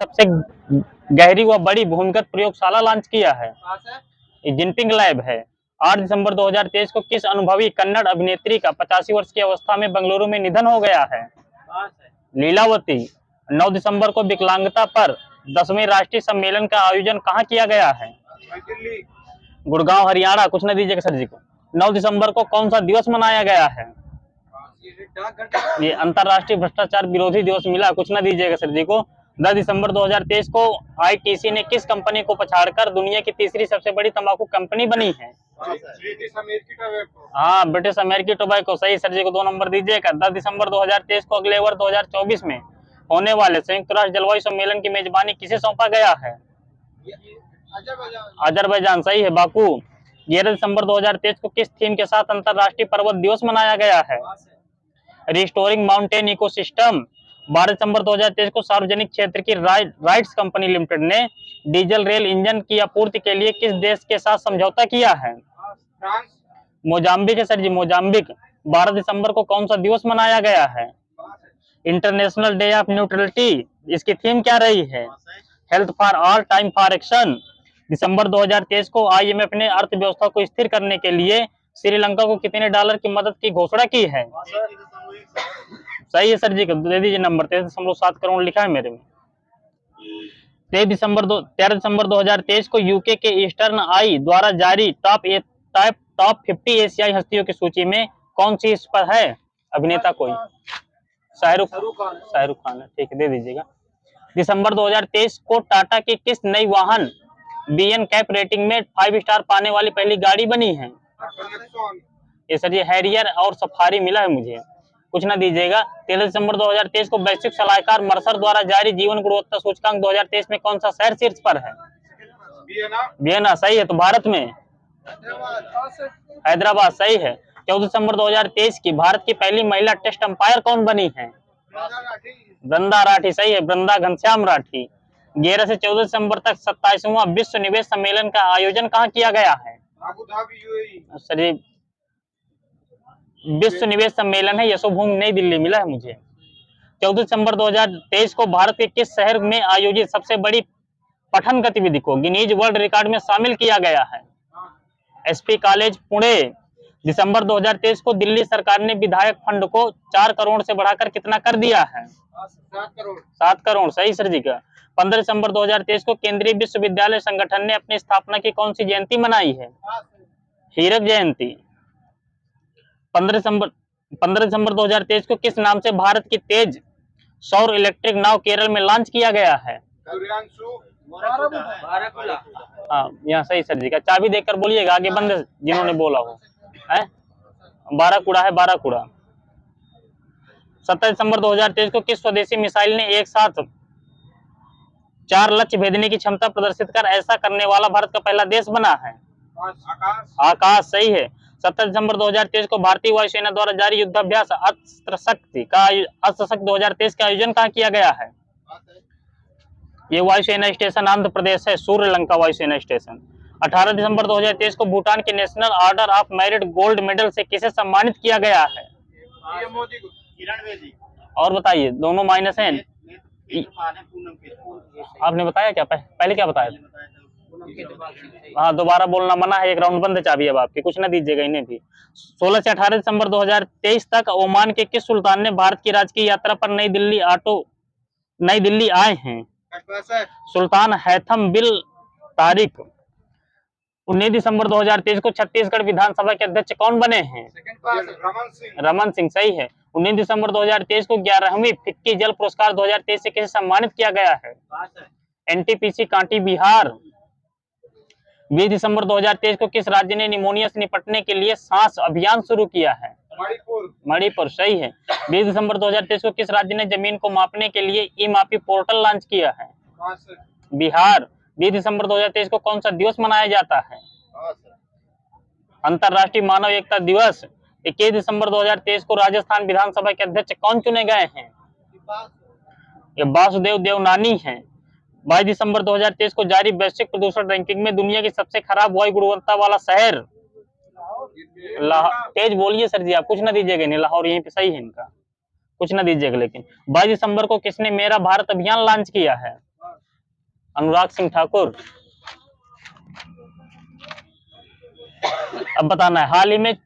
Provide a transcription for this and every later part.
सबसे गहरी व बड़ी भूमिगत प्रयोगशाला लॉन्च किया है? ये जिनपिंग लैब है। 8 दिसंबर 2023 को किस अनुभवी कन्नड़ अभिनेत्री का 85 वर्ष की अवस्था में बेंगलुरु में निधन हो गया है? लीलावती। 9 दिसंबर को विकलांगता पर 10वें राष्ट्रीय सम्मेलन का आयोजन कहाँ किया गया है? गुड़गांव हरियाणा। कुछ न दीजिएगा सर जी को। 9 दिसंबर को कौन सा दिवस मनाया गया है? ये अंतर्राष्ट्रीय भ्रष्टाचार विरोधी दिवस मिला। कुछ न दीजिएगा सर जी को। 10 दिसंबर 2023 को आईटीसी ने किस कंपनी को पछाड़कर दुनिया की तीसरी सबसे बड़ी तंबाकू कंपनी बनी है? हाँ, ब्रिटिश अमेरिकी टोबैको। सही सर जी को 2 नंबर दीजिएगा। 10 दिसंबर 2023 को अगले वर्ष 2024 में होने वाले संयुक्त राष्ट्र जलवायु सम्मेलन की मेजबानी किसे सौंपा गया है? अजरबैजान। सही है, बाकू। 11 दिसंबर 2023 को किस थीम के साथ अंतर्राष्ट्रीय पर्वत दिवस मनाया गया है? Restoring mountain ecosystem. 12 दिसंबर 2023 को सार्वजनिक क्षेत्र की राइट्स कंपनी लिमिटेड ने डीजल रेल इंजन की आपूर्ति के लिए किस देश के साथ समझौता किया है? मोजाम्बिक है सर जी, मोजाम्बिक। 12 दिसंबर को कौन सा दिवस मनाया गया है? International day of neutrality. इसकी थीम क्या रही है? Health for all, time for action. दिसंबर 2023 को आईएमएफ ने अर्थव्यवस्था को स्थिर करने के लिए श्रीलंका को कितने डॉलर की मदद की घोषणा की है? सही है सर जी, दे दीजिए नंबर। 13.7 करोड़ लिखा है मेरे में। 13 दिसंबर 2023 को यूके के ईस्टर्न आई द्वारा जारी टॉप 50 एशियाई हस्तियों की सूची में कौन सी इस पर है? अभिनेता कोई? शाहरुख खान है। ठीक है, दे दीजिएगा। दिसंबर 2023 को टाटा की किस नई वाहन बीएन कैप रेटिंग में 5 स्टार पाने वाली पहली गाड़ी बनी है? ये सर ये हैरियर और सफारी मिला है मुझे। कुछ ना दीजिएगा। 13 दिसंबर 2023 को वैश्विक सलाहकार मर्सर द्वारा जारी जीवन गुणवत्ता सूचकांक 2023 में कौन सा शहर शीर्ष पर है? वियना। सही है। तो भारत में हैदराबाद। सही है। 14 दिसंबर 2023 की भारत की पहली महिला टेस्ट अंपायर कौन बनी है? वृंदा राठी। सही है, वृंदा घनश्याम राठी। 11 से 14 दिसंबर तक 27वां विश्व निवेश सम्मेलन का आयोजन कहाँ किया गया है? सर ये विश्व निवेश सम्मेलन है, यशोभूमि नई दिल्ली मिला है मुझे। 14 दिसंबर 2023 को भारत के किस शहर में आयोजित सबसे बड़ी पठन गतिविधि को गिनीज वर्ल्ड रिकॉर्ड में शामिल किया गया है? SP college Pune. दिसंबर 2023 को दिल्ली सरकार ने विधायक फंड को 4 करोड़ से बढ़ाकर कितना कर दिया है? 7 करोड़। सही सर जी का। 15 दिसंबर 2023 को केंद्रीय विश्वविद्यालय संगठन ने अपनी स्थापना की कौन सी जयंती मनाई है? हीरक जयंती। 15 दिसंबर 2023 को किस नाम से भारत की तेज सौर इलेक्ट्रिक नाव केरल में लॉन्च किया गया है? हाँ, यहाँ सही सर जी का। चाबी देकर बोलिएगा, आगे बंद जिन्होंने बोला हो। है बाराकुड़ा है, बाराकुड़ा। 17 दिसंबर 2023 को किस स्वदेशी मिसाइल ने एक साथ 4 लक्ष्य भेदने की क्षमता प्रदर्शित कर ऐसा करने वाला भारत का पहला देश बना है? आकाश। सही है। 17 दिसंबर 2023 को भारतीय वायुसेना द्वारा जारी युद्धाभ्यास अस्त्र शक्ति 2023 का आयोजन कहाँ किया गया है? ये वायुसेना स्टेशन आंध्र प्रदेश है, सूर्यलंका वायुसेना स्टेशन। 18 दिसंबर 2023 को भूटान के national order of merit gold medal से किसे सम्मानित किया गया है? और बताइए, दोनों माइनस हैं। आपने बताया क्या? पहले क्या बताया था? हाँ, दोबारा बोलना मना है। एक राउंड बंद चाबी अब आपकी। कुछ ना दीजिएगा इन्हें भी। 16 से 18 दिसंबर 2023 तक ओमान के किस सुल्तान ने भारत की राजकीय यात्रा पर नई दिल्ली आए हैं? सुल्तान हैथम बिल तारिक। 19 दिसंबर 2023 को छत्तीसगढ़ विधानसभा के अध्यक्ष कौन बने हैं? रमन सिंह। सही है। 19 दिसंबर 2023 को 11वीं फिक्की जल पुरस्कार 2023 से किसे सम्मानित किया गया है? एनटीपीसी कांटी, बिहार। 20 दिसंबर 2023 को किस राज्य ने निमोनिया से निपटने के लिए सांस अभियान शुरू किया है? मणिपुर। सही है। 20 दिसंबर 2023 को किस राज्य ने जमीन को मापने के लिए ई मापी पोर्टल लॉन्च किया है? बिहार। 20 दिसंबर 2023 को कौन सा दिवस मनाया जाता है? अंतर्राष्ट्रीय मानव एकता दिवस। 21 दिसंबर 2023 को राजस्थान विधानसभा के अध्यक्ष कौन चुने गए हैं? ये वासुदेव देवनानी हैं। 22 दिसंबर 2023 को जारी वैश्विक प्रदूषण रैंकिंग में दुनिया की सबसे खराब वायु गुणवत्ता वाला शहर तेज बोलिए सर जी, आप कुछ ना दीजिएगा। नहीं, लाहौर यहीं पे सही है इनका। कुछ ना दीजिएगा। लेकिन 22 दिसंबर को किसने मेरा भारत अभियान लॉन्च किया है? अनुराग सिंह ठाकुर। अब बताना है, हाल ही में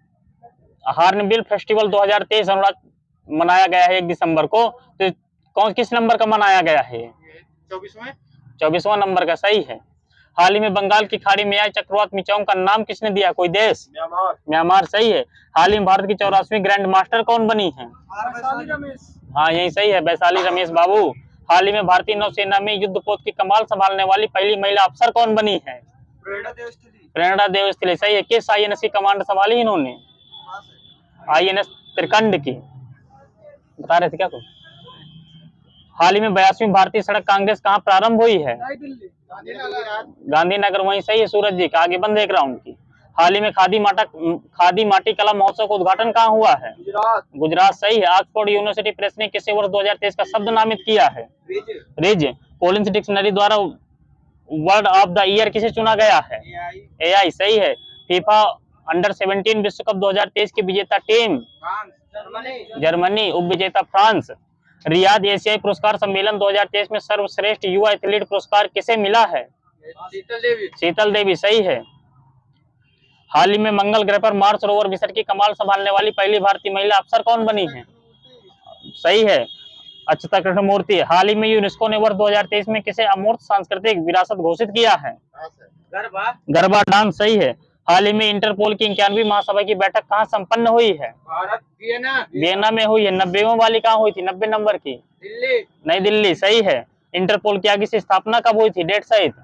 हार्नबिल फेस्टिवल 2023 अनुराग मनाया गया है 1 दिसंबर को, तो किस नंबर का मनाया गया है? 24वां नंबर का, सही है। हाल ही में बंगाल की खाड़ी में आई चक्रवात मिचांग का नाम किसने दिया? कोई देश? म्यांमार, सही है। हाल ही में भारत की 84वीं ग्रैंड मास्टर कौन बनी है? हाँ, यही सही है, वैशाली रमेश बाबू। हाल ही में भारतीय नौसेना में युद्धपोत की कमान संभालने वाली पहली महिला अफसर कौन बनी है? प्रेरणा देवस्थली, सही है। किस INS की कमांड संभाली इन्होंने? INS त्रिकंड की। बता रहे थे क्या कुछ? हाल ही में 82वीं भारतीय सड़क कांग्रेस कहाँ प्रारंभ हुई है? गांधीनगर, वहीं सही है सूरज जी का। आगे बंद एक राउंड की। हाल ही में खादी माटी कला महोत्सव का उद्घाटन कहाँ हुआ है? गुजरात, सही है। ऑक्सफोर्ड यूनिवर्सिटी प्रेस ने किसे वर्ष 2023 का शब्द नामित किया है? रिज। कॉलिंस डिक्शनरी द्वारा वर्ड ऑफ द ईयर किसे चुना गया है? AI, सही है। फीफा अंडर-17 विश्व कप 2023 की विजेता टीम? जर्मनी। उप विजेता फ्रांस। रियाद एशियाई पुरस्कार सम्मेलन 2023 में सर्वश्रेष्ठ युवा एथलीट पुरस्कार किसे मिला है? शीतल देवी, सही है। हाल ही में मंगल ग्रह पर मार्स रोवर मिशन की कमान संभालने वाली पहली भारतीय महिला अफसर कौन बनी है? सही है, अच्युता कृष्णमूर्ति। हाल ही में यूनेस्को ने वर्ष 2023 में किसे अमूर्त सांस्कृतिक विरासत घोषित किया है? गरबा डांस, सही है। हाल ही में इंटरपोल की 91वीं महासभा की बैठक कहाँ संपन्न हुई है? वियना में हुई है। 90वीं वाली कहाँ हुई थी? 90 नंबर की? नई दिल्ली, सही है। इंटरपोल की आगे से स्थापना कब हुई थी? डेट सहित?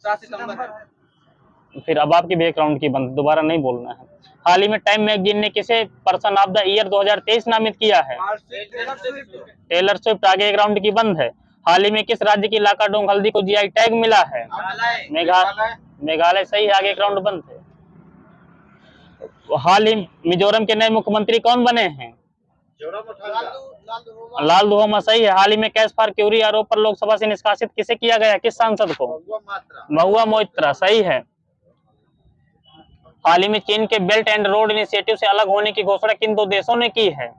7 सितंबर। फिर अब आपकी बैकग्राउंड की बंद, दोबारा नहीं बोलना है। हाल ही में टाइम मैगजीन ने किसे पर्सन ऑफ द ईयर 2023 नामित किया है? Taylor Swift. आगे एक राउंड की बंद है। हाल ही में किस राज्य की लाकाडोंग हल्दी को GI टैग मिला है? मेघालय, सही है। आगे एक राउंड बंद है। हाल ही मिजोरम के नए मुख्यमंत्री कौन बने हैं? लाल दुहोमा, सही है। हाल ही में कैश फॉर क्यूरी आरोप पर लोकसभा से निष्कासित किसे किया गया? किस सांसद को? महुआ मोइत्रा, सही है। हाल ही में चीन के बेल्ट एंड रोड इनिशिएटिव से अलग होने की घोषणा किन 2 देशों ने की है?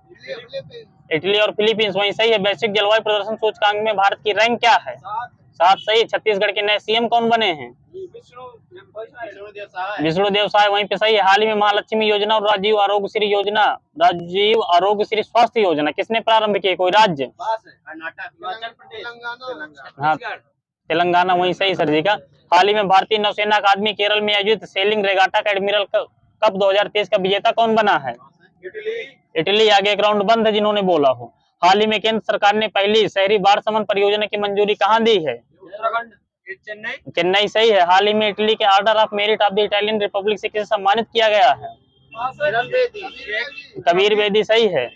इटली और फिलीपींस, वहीं सही है। वैश्विक जलवायु प्रदर्शन सूचकांक में भारत की रैंक क्या है? 7, सही है। छत्तीसगढ़ के नए CM कौन बने हैं? विष्णु देव साय, वहीं पे सही है। हाल ही में महालक्ष्मी योजना और राजीव आरोग्य श्री स्वास्थ्य योजना किसने प्रारंभ की? कोई राज्य? हाँ, तेलंगाना, वहीं सही सर जी का। हाल ही में भारतीय नौसेना अकादमी केरल में आयोजित सेलिंग रेगाटा का एडमिरल कप 2023 का विजेता कौन बना है? इटली। आगे एक राउंड बंद है जिन्होंने बोला हो। हाल ही में केंद्र सरकार ने पहली शहरी बाढ़ शमन परियोजना की मंजूरी कहाँ दी है? चेन्नई, सही है। हाल ही में इटली के order of merit of the Italian Republic से किसे सम्मानित किया गया है? कबीर बेदी, सही है।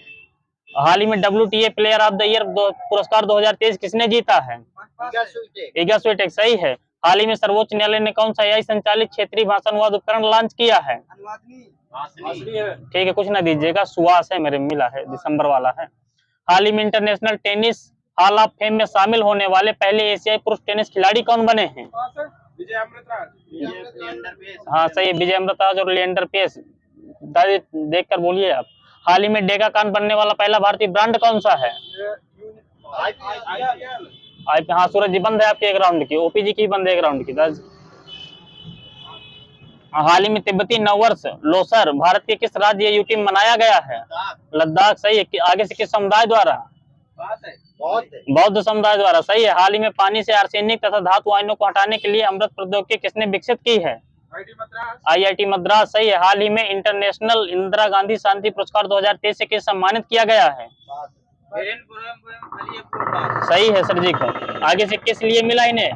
हाल ही में WTA player of the year पुरस्कार 2023 किसने जीता है? इगा स्वीटेक, सही है। हाल ही में सर्वोच्च न्यायालय ने कौन सा AI संचालित क्षेत्रीय भाषा अनुवाद उपकरण लॉन्च किया है? ठीक है, कुछ ना दीजिएगा, सुहास है, मेरे मिला है, दिसंबर वाला है। हाल ही में international tennis hall of fame में शामिल होने वाले पहले एशियाई पुरुष टेनिस खिलाड़ी कौन बने हैं? हाँ, सही है, विजय अमृतराज और लिएंडर पेस। देख कर बोलिए आप। हाल ही में डेकाकॉन बनने वाला पहला भारतीय ब्रांड कौन सा है? हाँ, सूरज जी बंद है आपके एक राउंड की। OPG की बंद है एक राउंड की। हाल ही में तिब्बती नववर्ष लोसर भारत के किस राज्य UT में मनाया गया है? लद्दाख, सही है। आगे से किस समुदाय द्वारा? बौद्ध समुदाय द्वारा, सही है। हाल ही में पानी से आर्सेनिक तथा धातु आयनों को हटाने के लिए अमृत प्रौद्योगिकी किसने विकसित की है? IIT मद्रास, सही है। हाल ही में इंटरनेशनल इंदिरा गांधी शांति पुरस्कार 2023 से किस सम्मानित किया गया है? सही है सर जी को। आगे से किस लिए मिला इन्हें?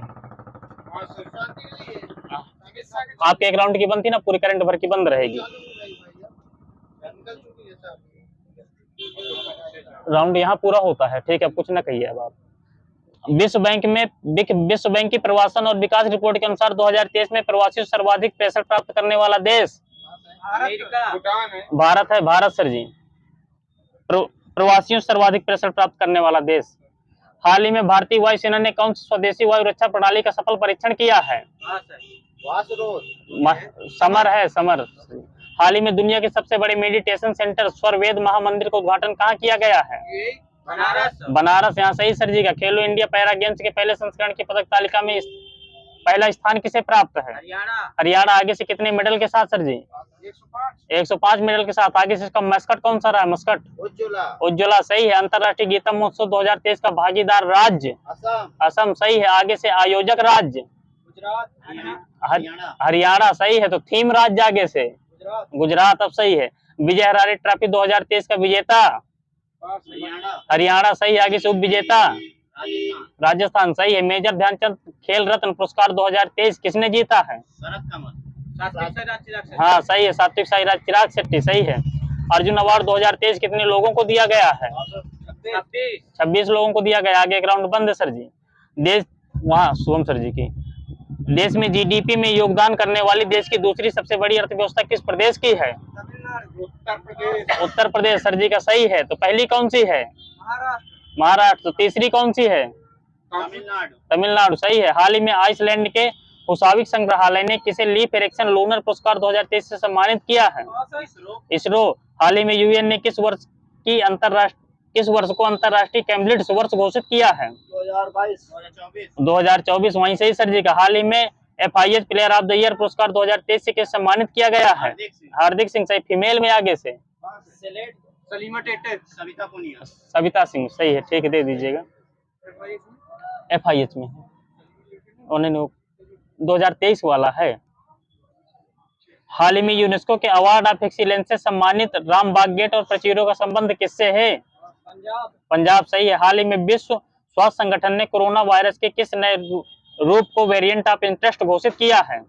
आपके एक राउंड की बंद थी ना, पूरी करंट भर की बंद रहेगी। राउंड यहाँ पूरा होता है, ठीक है, कुछ ना कहिए अब आप। विश्व बैंक की प्रवासन और विकास रिपोर्ट के अनुसार 2023 में प्रवासियों से सर्वाधिक प्रेशर प्राप्त करने वाला देश भारत है। भारत सर जी, प्रवासियों से सर्वाधिक प्रेशर प्राप्त करने वाला देश। हाल ही में भारतीय वायुसेना ने कौन सी स्वदेशी वायु रक्षा प्रणाली का सफल परीक्षण किया है? समर है, समर। हाल ही में दुनिया के सबसे बड़े मेडिटेशन सेंटर स्वर वेद महामंदिर का उद्घाटन कहाँ किया गया है? बनारस यहाँ सही सर जी का। खेलो इंडिया पैरा गेम्स के पहले संस्करण की पदक तालिका में पहला स्थान किसे प्राप्त है? हरियाणा। आगे से कितने मेडल के साथ सर जी? 105 मेडल के साथ। आगे से इसका मस्कट कौन सा रहा है? मस्कट उज्ज्वला सही है। अंतरराष्ट्रीय गीता महोत्सव 2023 का भागीदार राज्य? असम सही है। आगे से आयोजक राज्य? हरियाणा सही है। तो थीम राज्य आगे से? गुजरात। अब सही है। विजय हजारे ट्रॉफी 2023 का विजेता? हरियाणा सही है। आगे से उप विजेता? राजस्थान सही है। मेजर ध्यानचंद खेल रत्न पुरस्कार 2023 किसने जीता है? हाँ सही है, सात्विक साईराज चिराग शेट्टी सही है। अर्जुन अवार्ड 2023 कितने लोगों को दिया गया है? 26 लोगों को दिया गया। आगे एक राउंड बंद है सर जी। देश वहाँ शुभम सर जी की देश में जीडीपी में योगदान करने वाली देश की दूसरी सबसे बड़ी अर्थव्यवस्था किस प्रदेश की है? उत्तर प्रदेश सर जी का सही है। तो पहली कौन सी है? महाराष्ट्र। तो तीसरी कौन सी है? तमिलनाडु सही है। हाल ही में आइसलैंड के हुसाविक संग्रहालय ने किसे लीफ इरेक्शन लूनर पुरस्कार 2023 से सम्मानित किया है? इसरो। हाल ही में यूएन ने किस वर्ष को अंतरराष्ट्रीय कैम्ब्रिड्ज वर्ष घोषित किया है? 2024 वहीं से ही सर जी का। हाल ही में FIH player of the year पुरस्कार 2023 से किस सम्मानित किया गया है? हार्दिक सिंह सही। फीमेल में आगे से? सविता सिंह सही है। ठीक है, दे दीजिएगा। FIH में उन्होंने 2023 वाला है। हाल ही में यूनेस्को के अवार्ड ऑफ एक्सीलेंस से सम्मानित रामबाग गेट और प्राचीरों का संबंध किससे है? पंजाब सही है। हाल ही में विश्व स्वास्थ्य संगठन ने कोरोना वायरस के किस नए रूप को वेरिएंट ऑफ इंटरेस्ट घोषित किया है?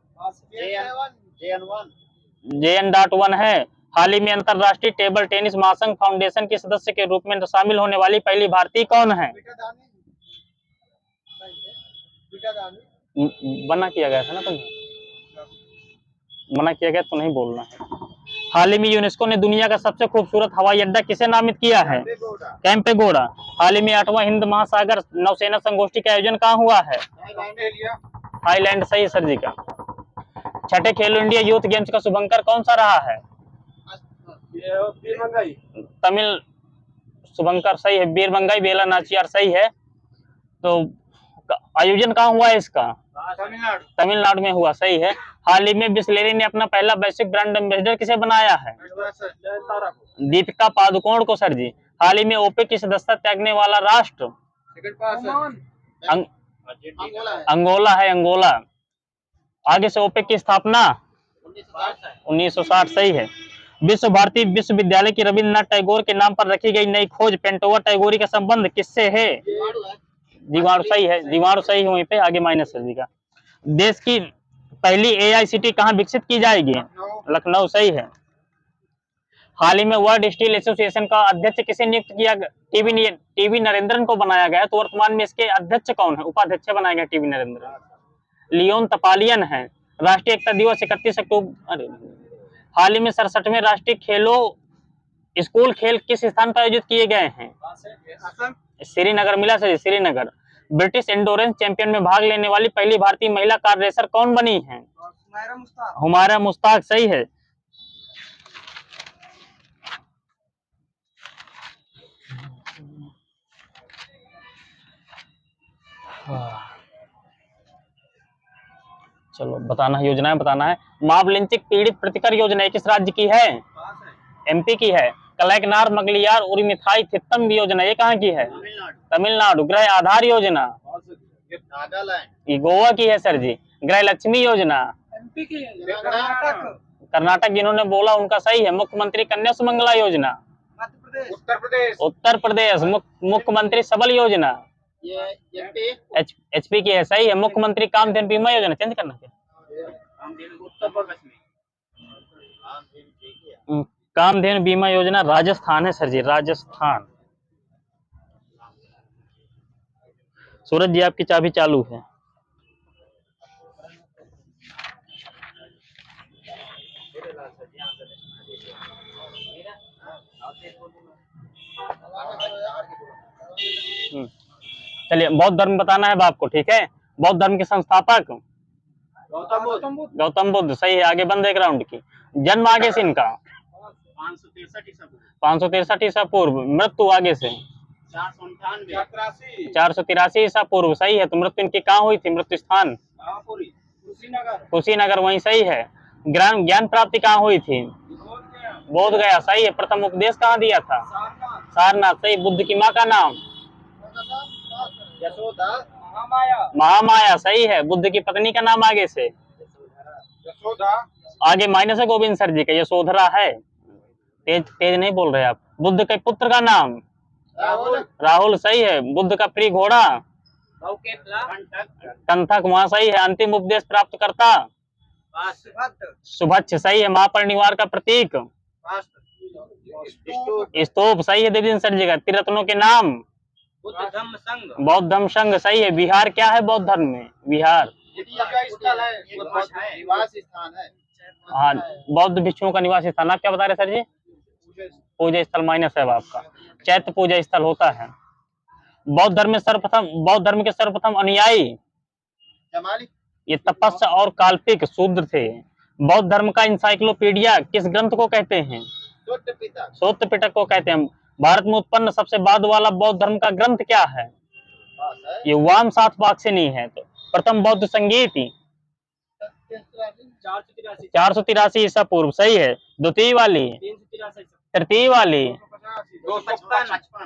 JN.1 है। हाल ही में अंतरराष्ट्रीय टेबल टेनिस महासंघ फाउंडेशन के सदस्य के रूप में शामिल होने वाली पहली भारतीय कौन है? मना किया गया था ना तुम्हें, मना किया गया तो नहीं बोलना है। हाल ही में यूनेस्को ने दुनिया का सबसे खूबसूरत हवाई अड्डा किसे नामित किया है? कैंपेगौड़ा। हाल ही में 8वां हिंद महासागर नौसेना संगोष्ठी का आयोजन कहाँ हुआ है? थाईलैंड सही सर जी का। छठे खेलो इंडिया यूथ गेम्स का शुभंकर कौन सा रहा है? तमिल शुभंकर सही है। बीरबंगाई बेला नाचियार सही है। तो आयोजन कहाँ हुआ है इसका? तमिलनाडु में हुआ सही है। हाल ही में बिस्लेरी ने अपना पहला वैश्विक ब्रांड एम्बेसडर किसे बनाया है? दीपिका पादुकोण को सर जी। हाल ही में ओपेक की सदस्यता त्यागने वाला राष्ट्र? अंगोला है। अंगोला। आगे से ओपेक की स्थापना 1960 सही है। विश्व भारती विश्वविद्यालय की रविन्द्रनाथ टैगोर के नाम पर रखी गई नई खोज पेंटोवा टैगोरी का संबंध किससे है? जीवाणु सही है। जीवाणु सही है वहीं पे। आगे माइनस सर जी का। देश की पहली AICT कहाँ विकसित की जाएगी? लखनऊ सही है। हाल ही में वर्ल्ड स्टील एसोसिएशन का अध्यक्ष किसे नियुक्त किया? टीवी नरेंद्रन को बनाया गया। तो वर्तमान में इसके अध्यक्ष कौन है? उपाध्यक्ष बनाया गया टीवी नरेंद्रन। लियोन तपालियन है। राष्ट्रीय एकता दिवस 31 अक्टूबर। हाल ही में 67वें राष्ट्रीय खेलों स्कूल खेल किस स्थान पर आयोजित किए गए हैं? श्रीनगर मिला sir, Srinagar. British endurance champion में भाग लेने वाली पहली भारतीय महिला कार रेसर कौन बनी है? हुमायरा मुश्ताक सही है। चलो बताना है, योजनाएं बताना है। मावलिंचिक पीड़ित प्रतिकर योजना किस राज्य की है? MP की है। कलैकनार मगलियार उर्मिथाई थित्तम योजना ये कहाँ की है? तमिलनाडु। गृह आधार योजना ये गोवा की है सर जी। गृह लक्ष्मी योजना MP की है। कर्नाटक जिन्होंने बोला उनका सही है। मुख्यमंत्री कन्या सुमंगला योजना उत्तर प्रदेश। मुख्यमंत्री सबल योजना HP की है सही है। मुख्यमंत्री कामधेनु बीमा योजना चेंज करना क्या? कामधेनु बीमा योजना राजस्थान है सर जी, राजस्थान। सूरज जी आपकी चाबी चालू है। चलिए बौद्ध धर्म बताना है आपको, ठीक है। बौद्ध धर्म के संस्थापक गौतम बुद्ध सही है। आगे बंद एक राउंड की। जन्म आगे से इनका 563 ईसा पूर्व। मृत्यु आगे से 483 ईसा पूर्व, सही है। तो मृत्यु इनकी कहाँ हुई थी, मृत्यु स्थान कुशीनगर, वहीं सही है। ज्ञान ज्ञान प्राप्ति कहाँ हुई थी, बोध गया, सही है। प्रथम उपदेश कहाँ दिया था, सारनाथ, सही। बुद्ध की माँ का नाम महामाया, सही है। बुद्ध की पत्नी का नाम आगे से आगे माइनस है गोविंद सर जी का, यशोधरा है। तेज तेज नहीं बोल रहे आप। बुद्ध के पुत्र का नाम राहुल, सही है। बुद्ध का प्रिय घोड़ा कंथक, वहां सही है। अंतिम उपदेश प्राप्त करता सुभच्छ, सही है। महापरिनिर्वाण का प्रतीक स्तूप, सही है। देवदीन सर जी का त्रिरत्नों के नाम बौद्ध धम्म संघ, सही है। बिहार क्या है बौद्ध धर्म में, बिहार हाँ, बौद्ध भिक्षुओं का निवास स्थान। आप क्या बता रहे सर जी, पूजा स्थल माइनस है आपका, चैत्य पूजा स्थल होता है। बौद्ध धर्म के सर्वप्रथम अनुयायी ये तपस्या और काल्पिक शूद्र थे। बौद्ध धर्म का इंसाइक्लोपीडिया किस ग्रंथ को कहते हैं, सूत्र पिटक को कहते हैं। भारत में उत्पन्न सबसे बाद वाला बौद्ध धर्म का ग्रंथ क्या है, ये वाम सात वाक्सिनी है। तो प्रथम बौद्ध संगीत 483 ईसा पूर्व, सही है। द्वितीय वाली, तृतीय वाली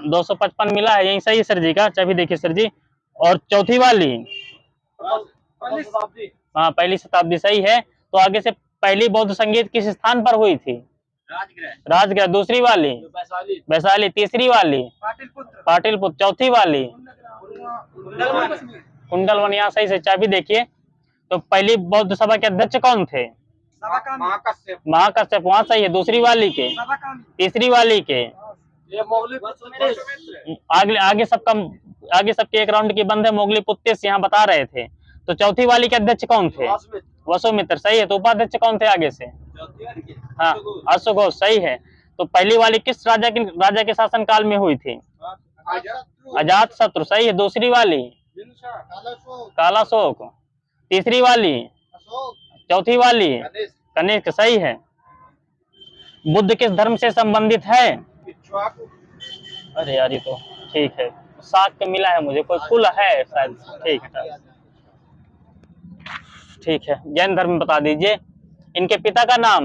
255 मिला है, यही सही सर जी का। चाबी देखिए सर जी। और चौथी वाली हाँ, पहली शताब्दी, सही है। तो आगे से पहली बौद्ध संगीत किस स्थान पर हुई थी, राजगृह। दूसरी वाली वैशाली। तीसरी वाली पाटिलपुत्र। चौथी वाली कुंडलवन, यहाँ सही से। चाबी देखिए। तो पहली बौद्ध सभा के अध्यक्ष कौन थे, महाकश्यप, वहां सही है। दूसरी वाली के, तीसरी वाली के आगे सबके एक राउंड की बंद है। मोगली पुत्तेस यहाँ बता रहे थे। तो चौथी वाली के अध्यक्ष कौन थे, वसुमित्र, सही है। तो उपाध्यक्ष कौन थे आगे से, हाँ, अश्वघोष, सही है। तो पहली वाली किस राजा के शासन काल में हुई थी, अजात शत्रु, सही है। दूसरी वाली कालाशोक। तीसरी वाली, चौथी वाली कनिष्क, सही है। बुद्ध किस धर्म से संबंधित है, अरे यार ये तो ठीक है, शाक्य मिला है मुझे, कोई कुल है शायद, ठीक है। जैन धर्म बता दीजिए। इनके पिता का नाम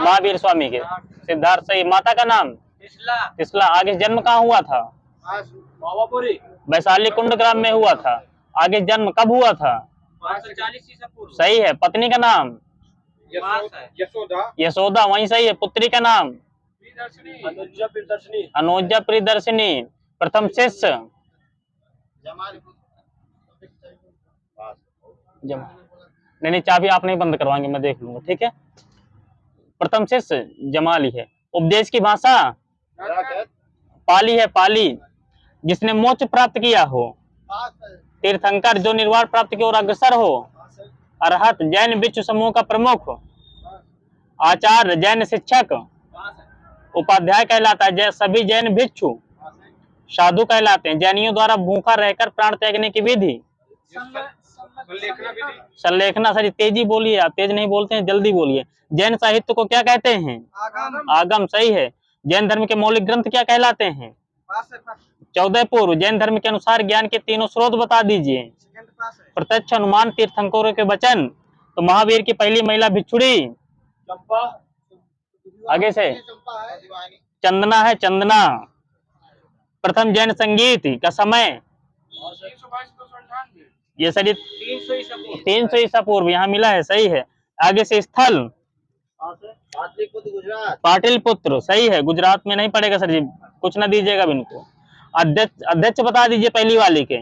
महावीर स्वामी के, सिद्धार्थ, सही। माता का नाम तिसला। आगे जन्म कहाँ हुआ था, वैशाली कुंड ग्राम में हुआ था। आगे जन्म कब हुआ था, 540 ईसा पूर्व, सही है। पत्नी का नाम यशोदा, वहीं सही है। पुत्री का नाम अनुजा प्रियदर्शिनी। प्रथम शिष्य नहीं, चाबी आप नहीं बंद करवाएंगे, मैं देख लूंगा, ठीक है। प्रथम शिष्य जमाली है। उपदेश की भाषा पाली है, पाली। जिसने मोक्ष प्राप्त किया हो, तीर्थंकर जो निर्वाण प्राप्त की ओर अग्रसर हो, अरहत जैन भिक्षु समूह का प्रमुख, आचार्य जैन शिक्षक, उपाध्याय कहलाता है। सभी जैन भिक्षु साधु कहलाते हैं। जैनियों द्वारा भूखा रहकर प्राण त्यागने की विधि संलेखना, सर तेजी बोलिए, आप तेज नहीं बोलते हैं, जल्दी बोलिए। जैन साहित्य को क्या कहते हैं, आगम, सही है। जैन धर्म के मौलिक ग्रंथ क्या कहलाते हैं, 14 पूर्व। जैन धर्म के अनुसार ज्ञान के तीनों स्रोत बता दीजिए, प्रत्यक्ष, अनुमान, तीर्थंकरों के वचन। तो महावीर की पहली महिला भिक्षुड़ी आगे से चंदना है, चंदना। प्रथम जैन संगीत का समय ये सर 300 ईसा पूर्व, यहाँ मिला है, सही है। आगे से स्थल पाटिलपुत्र, सही है। गुजरात में नहीं पड़ेगा सर जी, कुछ ना दीजिएगा इनको। अध्यक्ष बता दीजिए पहली वाली के,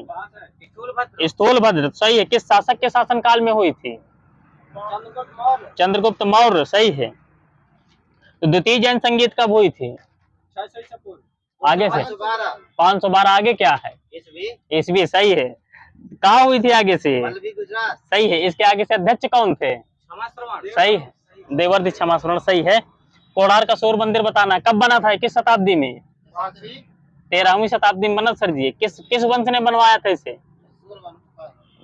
स्थूलभद्र, सही है। किस शासक के शासन काल में हुई थी, चंद्रगुप्त मौर्य, सही है। तो द्वितीय जैन संगीत कब हुई थी, आगे से 512। आगे क्या है, ईस्वी, सही है। कहाँ हुई थी आगे से, सही है। इसके आगे से अध्यक्ष कौन थे, सही है, देवर्षि क्षमाश्रवण, सही है। कोणार्क का सौर मंदिर बताना, कब बना था, किस शताब्दी में, 13वीं शताब्दी में बना सर जी। किस वंश ने बनवाया था इसे,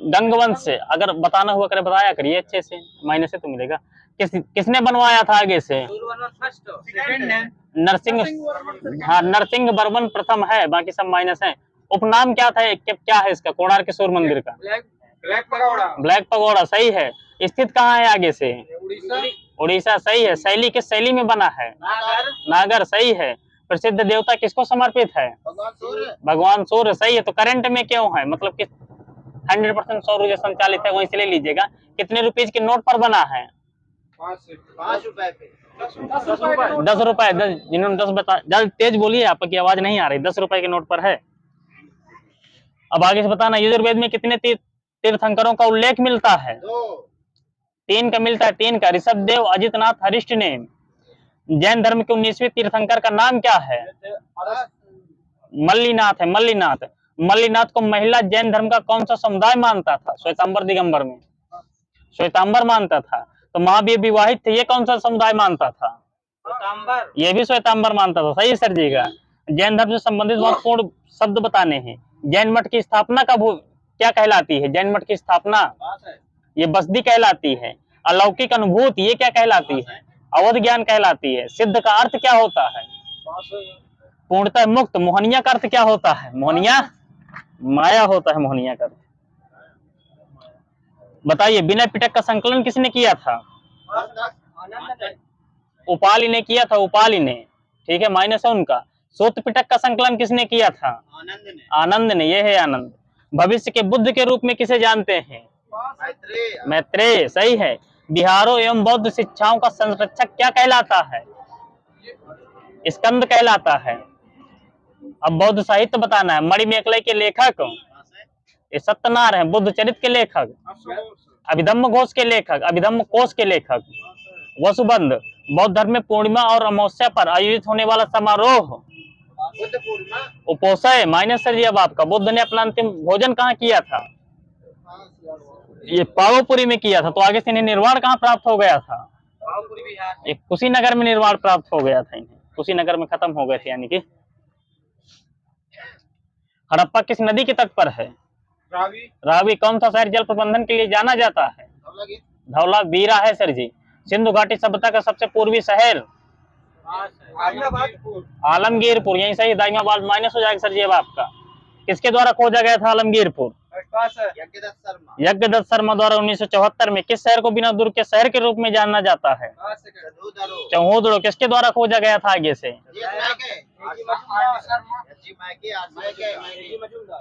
गंग वंश से। अगर बताना हुआ करे बताया करिए अच्छे से, माइनस से तो मिलेगा। किसने बनवाया था आगे से? नरसिंह, हाँ नरसिंह वर्मन प्रथम है, बाकी सब माइनस है। उपनाम क्या था, क्या है इसका कोणार्क सूर्य मंदिर का? Black pagoda. ब्लैक पगोड़ा सही है। स्थित कहाँ है आगे से? उड़ीसा सही है। शैली किस शैली में बना है? नागर सही है। प्रसिद्ध देवता किसको समर्पित है? भगवान सूर्य सही है। तो करंट में क्यों है, मतलब कि 100% सौर ऊर्जा संचालित है, वहीं से ले लीजिएगा। कितने रुपीज के नोट पर बना है? 5 रुपए पे 10 रुपए। जिन्होंने 10 बता, जल्द तेज बोलिए, आपकी आवाज नहीं आ रही। 10 रुपए के नोट पर है। अब आगे से बताना, यजुर्वेद में कितने तीर्थंकरों का उल्लेख मिलता है? 3 का मिलता है। 3 का। ऋषभदेव, अजितनाथ, हरिष्ठ ने। जैन धर्म के 19वें तीर्थंकर का नाम क्या है? मल्लीनाथ है। मल्लीनाथ। मल्लीनाथ को महिला जैन धर्म का कौन सा समुदाय मानता था? श्वेतांबर दिगंबर में श्वेतांबर मानता था। तो महावीर विवाहित थे, ये कौन सा समुदाय मानता था? ये भी श्वेतांबर मानता था। सही सर जी का। जैन धर्म से संबंधित महत्वपूर्ण शब्द बताने हैं। जैन मठ की स्थापना कब क्या कहलाती है? जैन मठ की स्थापना ये बसदी कहलाती है। अलौकिक अनुभूति ये क्या कहलाती है? अवध ज्ञान कहलाती है। सिद्ध का अर्थ क्या होता है? पूर्णतः मुक्त। मोहनिया का अर्थ क्या होता है? मोहनिया माया होता है। मोहनिया का अर्थ बताइए। विनय पिटक का संकलन किसने किया था? उपाली ने किया था। उपाली ने, ठीक है, माइनस है उनका। सूत पिटक का संकलन किसने किया था? आनंद ने। ये है आनंद। भविष्य के बुद्ध के रूप में किसे जानते हैं? मैत्रेय सही है। बिहारों एवं बौद्ध शिक्षाओं का संरक्षक क्या कहलाता है? स्कंद कहलाता है। अब बौद्ध साहित्य बताना है। मणिमेखलाई के लेखक ये सत्यनार हैं। बुद्ध चरित्र के लेखक अभिधम्म घोष के लेखक अभिधम्म कोश के लेखक वसुबंध। बौद्ध धर्म में पूर्णिमा और अमावस्या पर आयोजित होने वाला समारोह? उपोषय माइनस सर जी। अब आपका। बुद्ध ने अपना अंतिम भोजन कहाँ किया था? ये पावापुरी में किया था। तो आगे से इन्हें निर्वाण कहाँ प्राप्त हो गया था? एक कुशीनगर में निर्वाण प्राप्त हो गया था इन्हें। कुशीनगर में खत्म हो गए थे यानी कि। हड़प्पा किस नदी के तट पर है? रावी। कौन सा शहर जल प्रबंधन के लिए जाना जाता है? धौलावीरा है सर जी। सिंधु घाटी सभ्यता का सबसे पूर्वी शहर? आलमगीरपुर। यही सही। दाइमाबाद माइनस हो जाएगा सर जी। अब आपका। किसके द्वारा खोजा गया था आलमगीरपुर? यज्ञदत्त शर्मा द्वारा 1974 में। किस शहर को बिना दुर्ग के शहर के रूप में जाना जाता है? चौहदड़ो। किसके द्वारा खोजा गया था आगे से?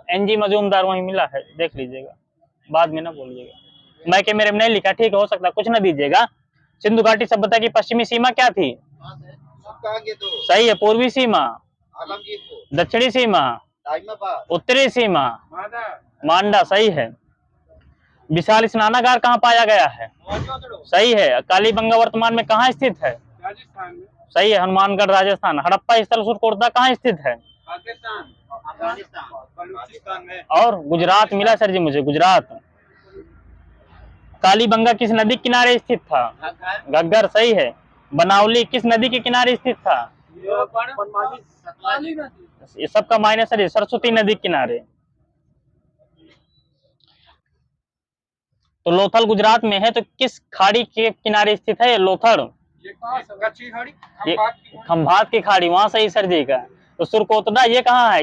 एनजी मजूमदार। वहीं मिला है, देख लीजिएगा, बाद में ना बोलिएगा। मैं के मेरे में नहीं लिखा, ठीक है, हो सकता कुछ ना दीजिएगा। सिंधु घाटी सभ्यता की पश्चिमी सीमा क्या थी? सही है। पूर्वी सीमा? दक्षिणी सीमा? उत्तरी सीमा? मांडा सही है। विशाल स्नानागार कहाँ पाया गया है? सही है। कालीबंगा वर्तमान में कहाँ स्थित है? सही है। हनुमानगढ़ राजस्थान। हड़प्पा स्थल सुरकोटदा कहाँ स्थित है? और गुजरात मिला सर जी मुझे, गुजरात। कालीबंगा किस नदी किनारे स्थित था? घग्गर सही है। बनावली किस नदी के किनारे स्थित था? ये सबका माइनस है। सरस्वती नदी किनारे। तो लोथल गुजरात में है, तो किस खाड़ी के किनारे स्थित है लोथल? ये खंभात की खाड़ी, वहां सही सर जी का। तो सुरकोटदा ये कहाँ है?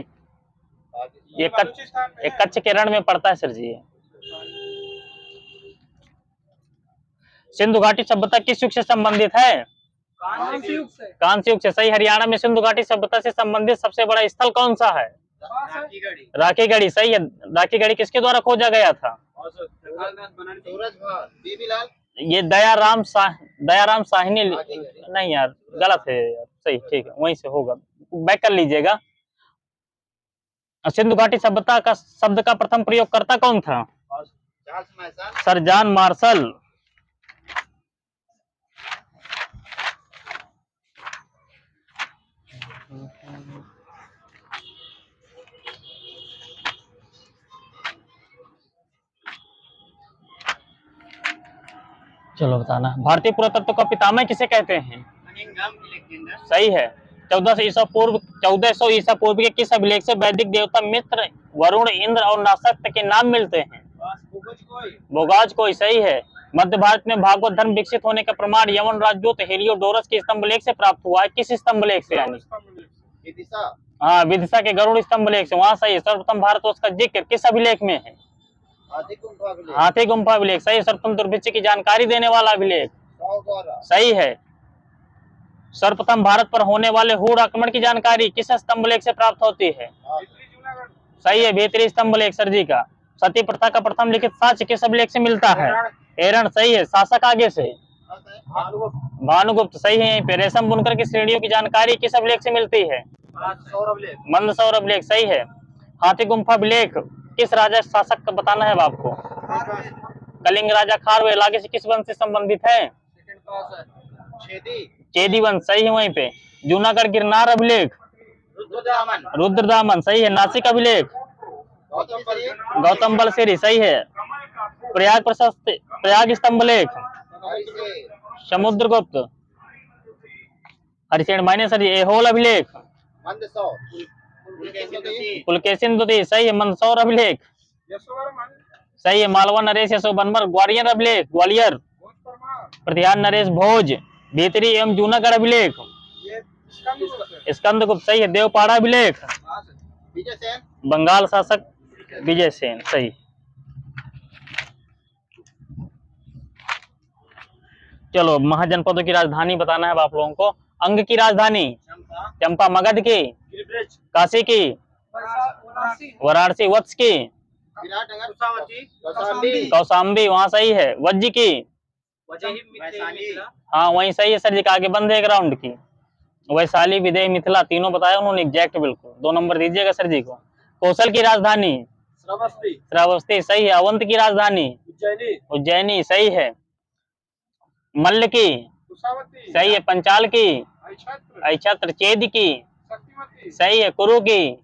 ये कच्छ के रण में पड़ता है सर जी। सिंधु घाटी सभ्यता किस युग से संबंधित है? कांस्य युग से सही। हरियाणा में सिंधु घाटी सभ्यता से संबंधित सबसे बड़ा स्थल कौन सा है? राखीगढ़ी सही है। राखीगढ़ी किसके द्वारा खोजा गया था? ये दयाराम साहनी। नहीं यार, गलत है यार। सही, ठीक है, वहीं से होगा, बैक कर लीजिएगा। सिंधु घाटी सभ्यता का शब्द का प्रथम प्रयोगकर्ता कौन था? Sir John Marshall. चलो बताना। भारतीय पुरातत्व का पितामह किसे कहते हैं? सही है। 1400 ईसा पूर्व के किस अभिलेख से वैदिक देवता मित्र, वरुण, इंद्र और नासक्त के नाम मिलते हैं? बोगाज कोई सही है। मध्य भारत में भागवत धर्म विकसित होने का प्रमाण यवन राजदूत हेलियोडोरस के स्तंभ लेख से प्राप्त हुआ है। किस स्तंभ लेख से? यानी विदिशा। हाँ, विदिशा के गरुड़ स्तंभ लेख से, वहां सही है। सर्वप्रथम भारतवर्ष का जिक्र किस अभिलेख में है? हाथी गुम्फा अभिलेख। हाथी गुम्फा अभिलेख सही है। सर्वप्रथम दुर्भिक्ष की जानकारी देने वाला अभिलेख सही है। सर्वप्रथम भारत पर होने वाले हूण आक्रमण की जानकारी किस स्तंभ लेख से प्राप्त होती है? सही है, भीतरी स्तंभ लेख सर जी का। सती प्रथा का प्रथम लिखित साक्ष्य किस अभिलेख से मिलता है? एरण सही है। शासक आगे से भानुगुप्त सही है। यहीं पे रेशम बुनकर की श्रेणियों की जानकारी किस अभिलेख से मिलती है? मंदसौर अभिलेख सही है। हाथी गुम्फा अभिलेख किस राजा शासक का बताना है अब आपको? कलिंग राजा खारवेल आगे से किस वंश से संबंधित है? चेदी वंश सही है। वहीं पे जूनागढ़ गिरनार अभिलेख रुद्रदामन सही है। नासिक अभिलेख गौतम बलसेरी सही है। प्रयाग प्रशस्त प्रयाग स्तंभ लेख समुद्रगुप्त हरिसेन मायने सर। एहोल अभिलेख पुलकेशिन द्वितीय सही है। मंदसौर अभिलेख सही है। मालवा नरेश यशोबनमर। ग्वालियर अभिलेख ग्वालियर प्रतिहार नरेश भोज। भीतरी एवं जूनागढ़ अभिलेख स्कंदगुप्त सही है। देवपाड़ा अभिलेख बंगाल शासक विजय सेन सही। चलो, महाजनपदों की राजधानी बताना है अब आप लोगों को। अंग की राजधानी चंपा। मगध की, काशी की, वाराणसी। वत्स की, कौशाम्बी वहां सही है। वज्जी की, हाँ वहीं सही है सर जी का। आगे बंद है एक राउंड की। वैशाली, विदेह, मिथिला तीनों बताया उन्होंने एग्जैक्ट बिल्कुल। 2 नंबर दीजिएगा सर जी को। कौशल की राजधानी श्रावस्ती सही है। अवंत की राजधानी उज्जैनी सही है। मल्ल की सही है। पंचाल की अक्षत्र। चेद की सही है। कुरु की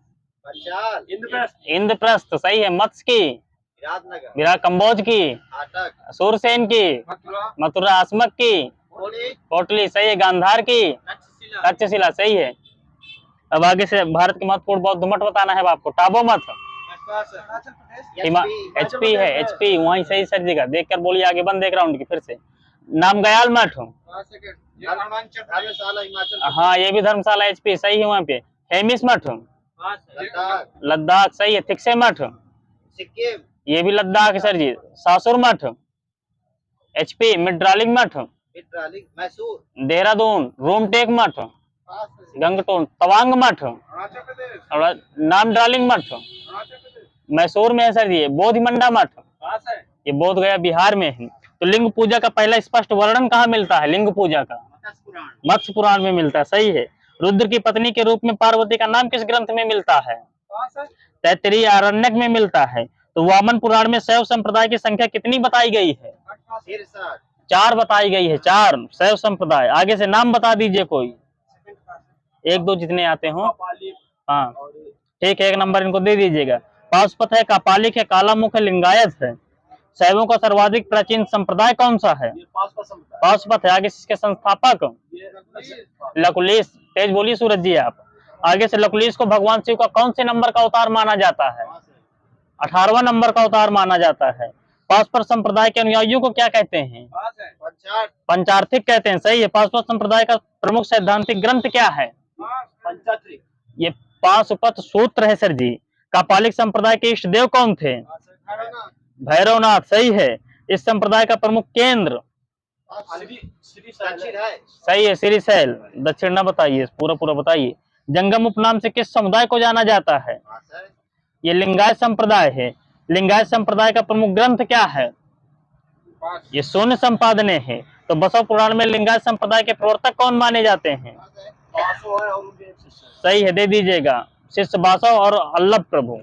इंद्रप्रस्थ सही है। मत्स्य की विराट। कंबोज की सूरसेन की मथुरा। आसमक की कोटली सही है। गांधार की तक्षशिला सही है। अब आगे से भारत के महत्वपूर्ण बौद्ध मठ बताना है आपको। टाबो मठ एचपी है। एचपी वहीं सही सर जी का। देखकर बोलिए आगे बंद एक राउंड की फिर से। नामग्याल मठ हाँ ये भी धर्मशाला एचपी सही है। वहाँ पे हेमिस मठ लद्दाख सही है। थिक्से मठ ये भी लद्दाख है सर जी। सासुर मठ एचपी। मिड्रालिंग मठ देहरादून। रोमटेक मठ गंगटोन। तवांग मठ और नाम डार्लिंग मठ मैसूर में है सर जी। बोधिमंडा मठ ये बोध गया बिहार में है। तो लिंग पूजा का पहला स्पष्ट वर्णन कहाँ मिलता है? लिंग पूजा का मत्स्य पुराण में मिलता है सही है। रुद्र की पत्नी के रूप में पार्वती का नाम किस ग्रंथ में मिलता है? तैत्तिरीय आरण्यक में मिलता है। तो वामन पुराण में शैव संप्रदाय की संख्या कितनी बताई गई है? 4 बताई गई है। 4 शैव संप्रदाय। आगे से नाम बता दीजिए कोई 1-2 जितने आते हो। हाँ ठीक है, 1 नंबर इनको दे दीजिएगा। पाशुपत है, कापालिक है, कालामुख है, लिंगायत है। शैवों का सर्वाधिक प्राचीन संप्रदाय कौन सा है? पाशुपत है। आगे से इसके संस्थापक लकुलिश। तेज बोलिए सूरज जी आप। आगे से लकुलिश को भगवान शिव का कौन से नंबर का अवतार माना जाता है? 18वां नंबर का अवतार माना जाता है। पाशुपत संप्रदाय के अनुयायियों को क्या कहते हैं? पंचार्थिक कहते हैं सही है। पाशुपत संप्रदाय का प्रमुख सैद्धांतिक ग्रंथ क्या है? ये पाशुपत सूत्र है सर जी। कापालिक संप्रदाय के इष्ट देव कौन थे? भैरवनाथ सही है। इस संप्रदाय का प्रमुख केंद्र सही है श्रीशैल। दक्षिण न बताइए, पूरा बताइए। जंगम उपनाम से किस समुदाय को जाना जाता है? ये लिंगायत संप्रदाय है। लिंगायत संप्रदाय का प्रमुख ग्रंथ क्या है? ये शून्य संपादने है। तो बसव पुराण में लिंगायत संप्रदाय के प्रवर्तक कौन माने जाते हैं? सही है, दे दीजिएगा। शिष्य बासव और अल्लभ प्रभु।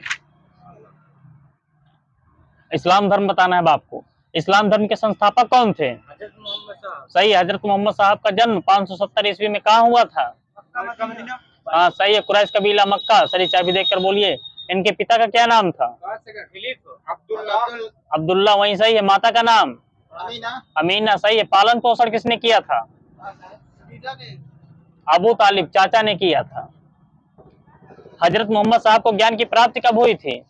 इस्लाम धर्म बताना है आपको। इस्लाम धर्म के संस्थापक कौन थे? सही है, हजरत मोहम्मद साहब का जन्म 570 ईस्वी में कहाँ हुआ था? हाँ सही है, कुरैश कबीला मक्का। सही चाबी देखकर बोलिए। इनके पिता का क्या नाम था? अब्दुल्ला वहीं सही है। माता का नाम? अमीना सही है। पालन पोषण किसने किया था? अबू तालिब चाचा ने किया था। हजरत मोहम्मद साहब को ज्ञान की प्राप्ति कब हुई थी?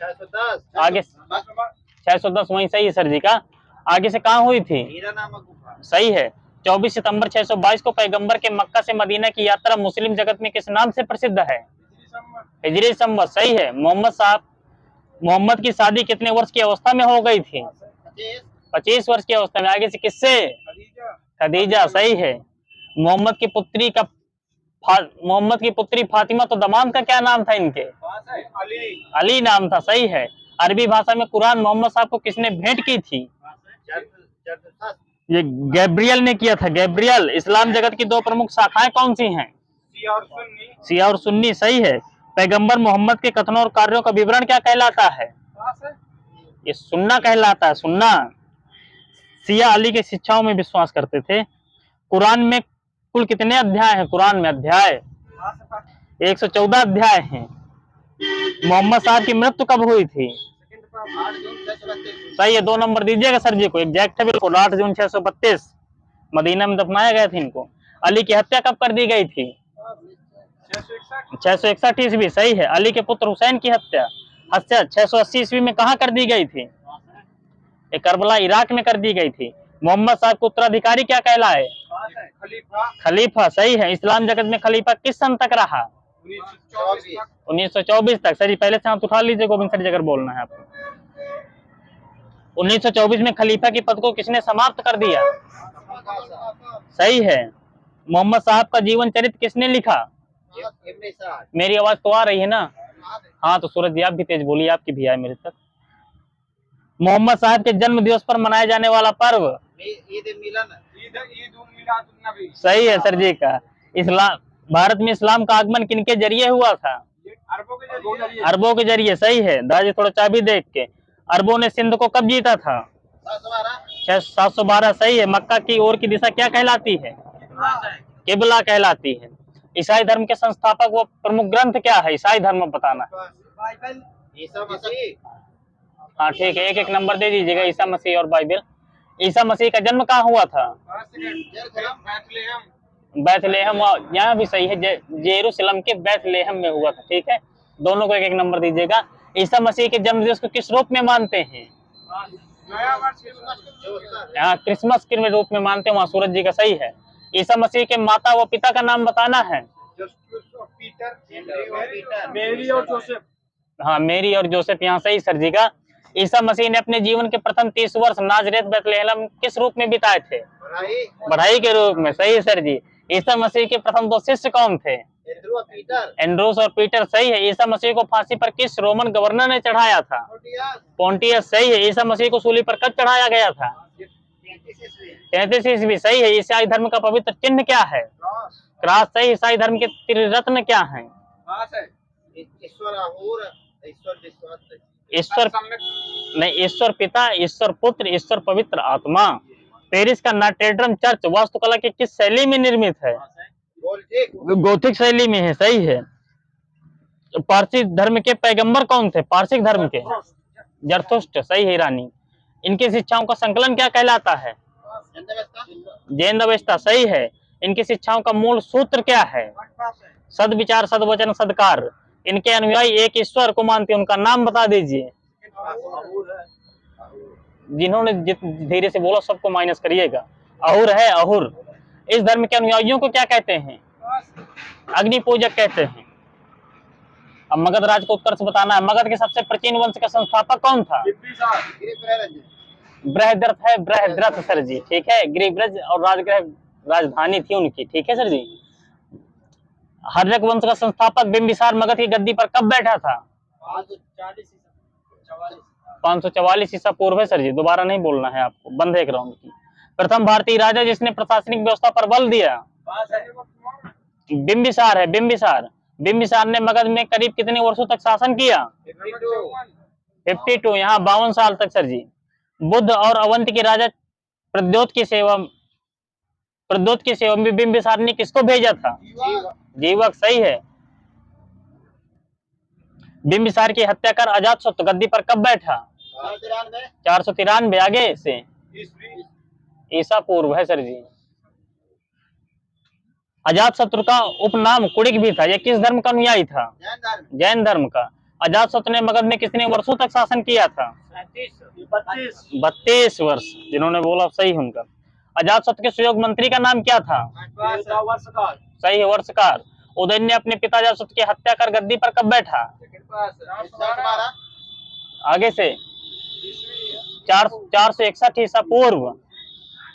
610 आगे 610 वहीं सही है सर जी का। आगे से कहाँ हुई थी? हीरा नामक गुफा। सही है। 24 सितंबर 622 को पैगंबर के मक्का से मदीना की यात्रा मुस्लिम जगत में किस नाम से प्रसिद्ध है? हिजरी संवत। सही है। मोहम्मद की शादी कितने वर्ष की अवस्था में हो गई थी? 25 वर्ष की अवस्था में। आगे से किससे? खदीजा। सही है। मोहम्मद की पुत्री का मोहम्मद की पुत्री फातिमा तो दामाद का क्या नाम था इनके? अली नाम था। सही है। अरबी भाषा में कुरान मोहम्मद साहब को किसने भेंट की थी? ये गैब्रियल ने किया था। गैब्रियल। इस्लाम जगत की दो प्रमुख शाखाएं कौन सी हैं? शिया और सुन्नी। सही है। पैगंबर मोहम्मद के कथनों और कार्यों का विवरण क्या कहलाता है? ये सुन्ना कहलाता है। सुन्ना। शिया अली की शिक्षाओं में विश्वास करते थे। कुरान में कुल कितने अध्याय हैं? कुरान में अध्याय 114 अध्याय हैं। मोहम्मद साहब की मृत्यु कब हुई थी? 8 जून 632। सही है। 2 नंबर दीजिएगा सर जी को। एग्जैक्ट है बिल्कुल। 8 जून 632 मदीना में दफनाया गया था इनको। अली की हत्या कब कर दी गई थी? 661 ईस्वी। सही है। अली के पुत्र हुसैन की हत्या 680 ईस्वी में कहाँ कर दी गई थी? करबला इराक में कर दी गई थी। मोहम्मद साहब को उत्तराधिकारी क्या कहलाए? खलीफा। सही है। इस्लाम जगत में खलीफा किस सन तक रहा? 1924 तक। सर जी पहले से हाथ उठा लीजिए गोविंद सर जी अगर बोलना है आपको। 1924 में खलीफा की पद को किसने समाप्त कर दिया? सही है। मोहम्मद साहब का जीवन चरित्र किसने लिखा? मेरी आवाज तो आ रही है ना? हाँ तो सूरज जी आप भी तेज बोलिए, आपकी भी आए मेरे तक। मोहम्मद साहब के जन्म दिवस पर मनाया जाने वाला पर्व? ईद मिलन। सही है सर जी का। इस्लाम भारत में इस्लाम का आगमन किनके जरिए हुआ था? अरबों के जरिए। सही है। दादी थोड़ा चाबी देख के। अरबों ने सिंध को कब जीता था? 712। सही है। मक्का की ओर की दिशा क्या कहलाती है? किबला कहलाती है। ईसाई धर्म के संस्थापक व प्रमुख ग्रंथ क्या है? ईसाई धर्म बताना। हाँ ठीक है। एक एक नंबर दे दीजिएगा। ईसा मसीह और बाइबल। ईसा मसीह का जन्म कहाँ हुआ था? बैथलेहम। यहाँ भी सही है। जेरूसलम के बैथलेहम में हुआ था। ठीक है। दोनों को एक एक नंबर दीजिएगा। ईसा मसीह के जन्म दिवस को किस रूप में मानते हैं? यहाँ क्रिसमस के रूप में मानते हैं। वहाँ सूरज जी का। सही है। ईसा मसीह के माता व पिता का नाम बताना है। मेरी और जोसेफ। हाँ मेरी और जोसेफ। यहाँ सही सर जी का। ईसा मसीह ने अपने जीवन के प्रथम 30 वर्ष नाजरेत बैतलहम किस रूप में बिताए थे? बढ़ाई के रूप में। सही है सर जी। ईसा मसीह के प्रथम 2 शिष्य कौन थे? एंड्रोस और पीटर। सही है। ईसा मसीह को फांसी पर किस रोमन गवर्नर ने चढ़ाया था? पोंटियस। सही है। ईसा मसीह को सूली पर कब चढ़ाया गया था? 33 ईस्वी। सही है। ईसाई धर्म का पवित्र चिन्ह क्या है? क्रॉस। सही। ईसाई धर्म के त्रिरत्न क्या हैं? ईश्वर नहीं, ईश्वर पिता, ईश्वर पुत्र, ईश्वर पवित्र आत्मा। पेरिस का नाट्रेडम चर्च वास्तुकला की किस शैली में निर्मित है? गोथिक शैली में है। सही है। पारसी धर्म के पैगंबर कौन थे? पारसिक धर्म के जरथुष्ट। सही है। ईरानी। इनकी शिक्षाओं का संकलन क्या कहलाता है? जैन अवेस्ता। सही है। इनकी शिक्षाओं का मूल सूत्र क्या है? सद्विचार, सद्वचन, सद्कार। इनके अनुयायी एक ईश्वर को मानते हैं, उनका नाम बता दीजिए। जिन्होंने धीरे से बोला सबको माइनस करिएगा। अहुर है। अहुर। इस धर्म के अनुयायियों को क्या कहते हैं? अग्नि पूजक कहते हैं। अब मगध राज को उत्तर से बताना है। मगध के सबसे प्राचीन वंश का संस्थापक कौन था? बृहद्रथ है। बृहद्रथ सर जी। ठीक है। गिरिब्रज और राजगृह राजधानी थी उनकी। ठीक है सर जी। हर्यक वंश का संस्थापक बिंबिसार मगध की गद्दी पर कब बैठा था? 544 ईसा पूर्व है सर जी। दोबारा नहीं बोलना है आपको। बंद है एक राउंड की। प्रथम भारतीय राजा जिसने प्रशासनिक व्यवस्था पर बल दिया? बिंबिसार है। बिंबिसार। बिंबिसार ने मगध में करीब कितने वर्षों तक शासन किया? 52। यहाँ 52 साल तक सर जी। बुद्ध और अवंत के राजा प्रद्योत की सेवा में बिंबिसार ने किसको भेजा था? जीवक। सही है। बिंबिसार की हत्या कर अजातशत्रु गद्दी पर कब बैठा? 493। आगे से ईसा पूर्व है सर जी। अजातशत्रु का उपनाम कुड़िक भी था। यह किस धर्म का अनुयायी था? जैन धर्म का। अजातशत्रु ने मगध में कितने वर्षों तक शासन किया था? 32 32 वर्ष। जिन्होंने बोला सही है उनका। अजातशत्रु के सहयोग मंत्री का नाम क्या था? वर्ष का सही है, वर्षकार। उदयन ने अपने पिता अजातशत्रु की हत्या कर गद्दी पर कब बैठा? 412 आगे से 461 ईसा पूर्व।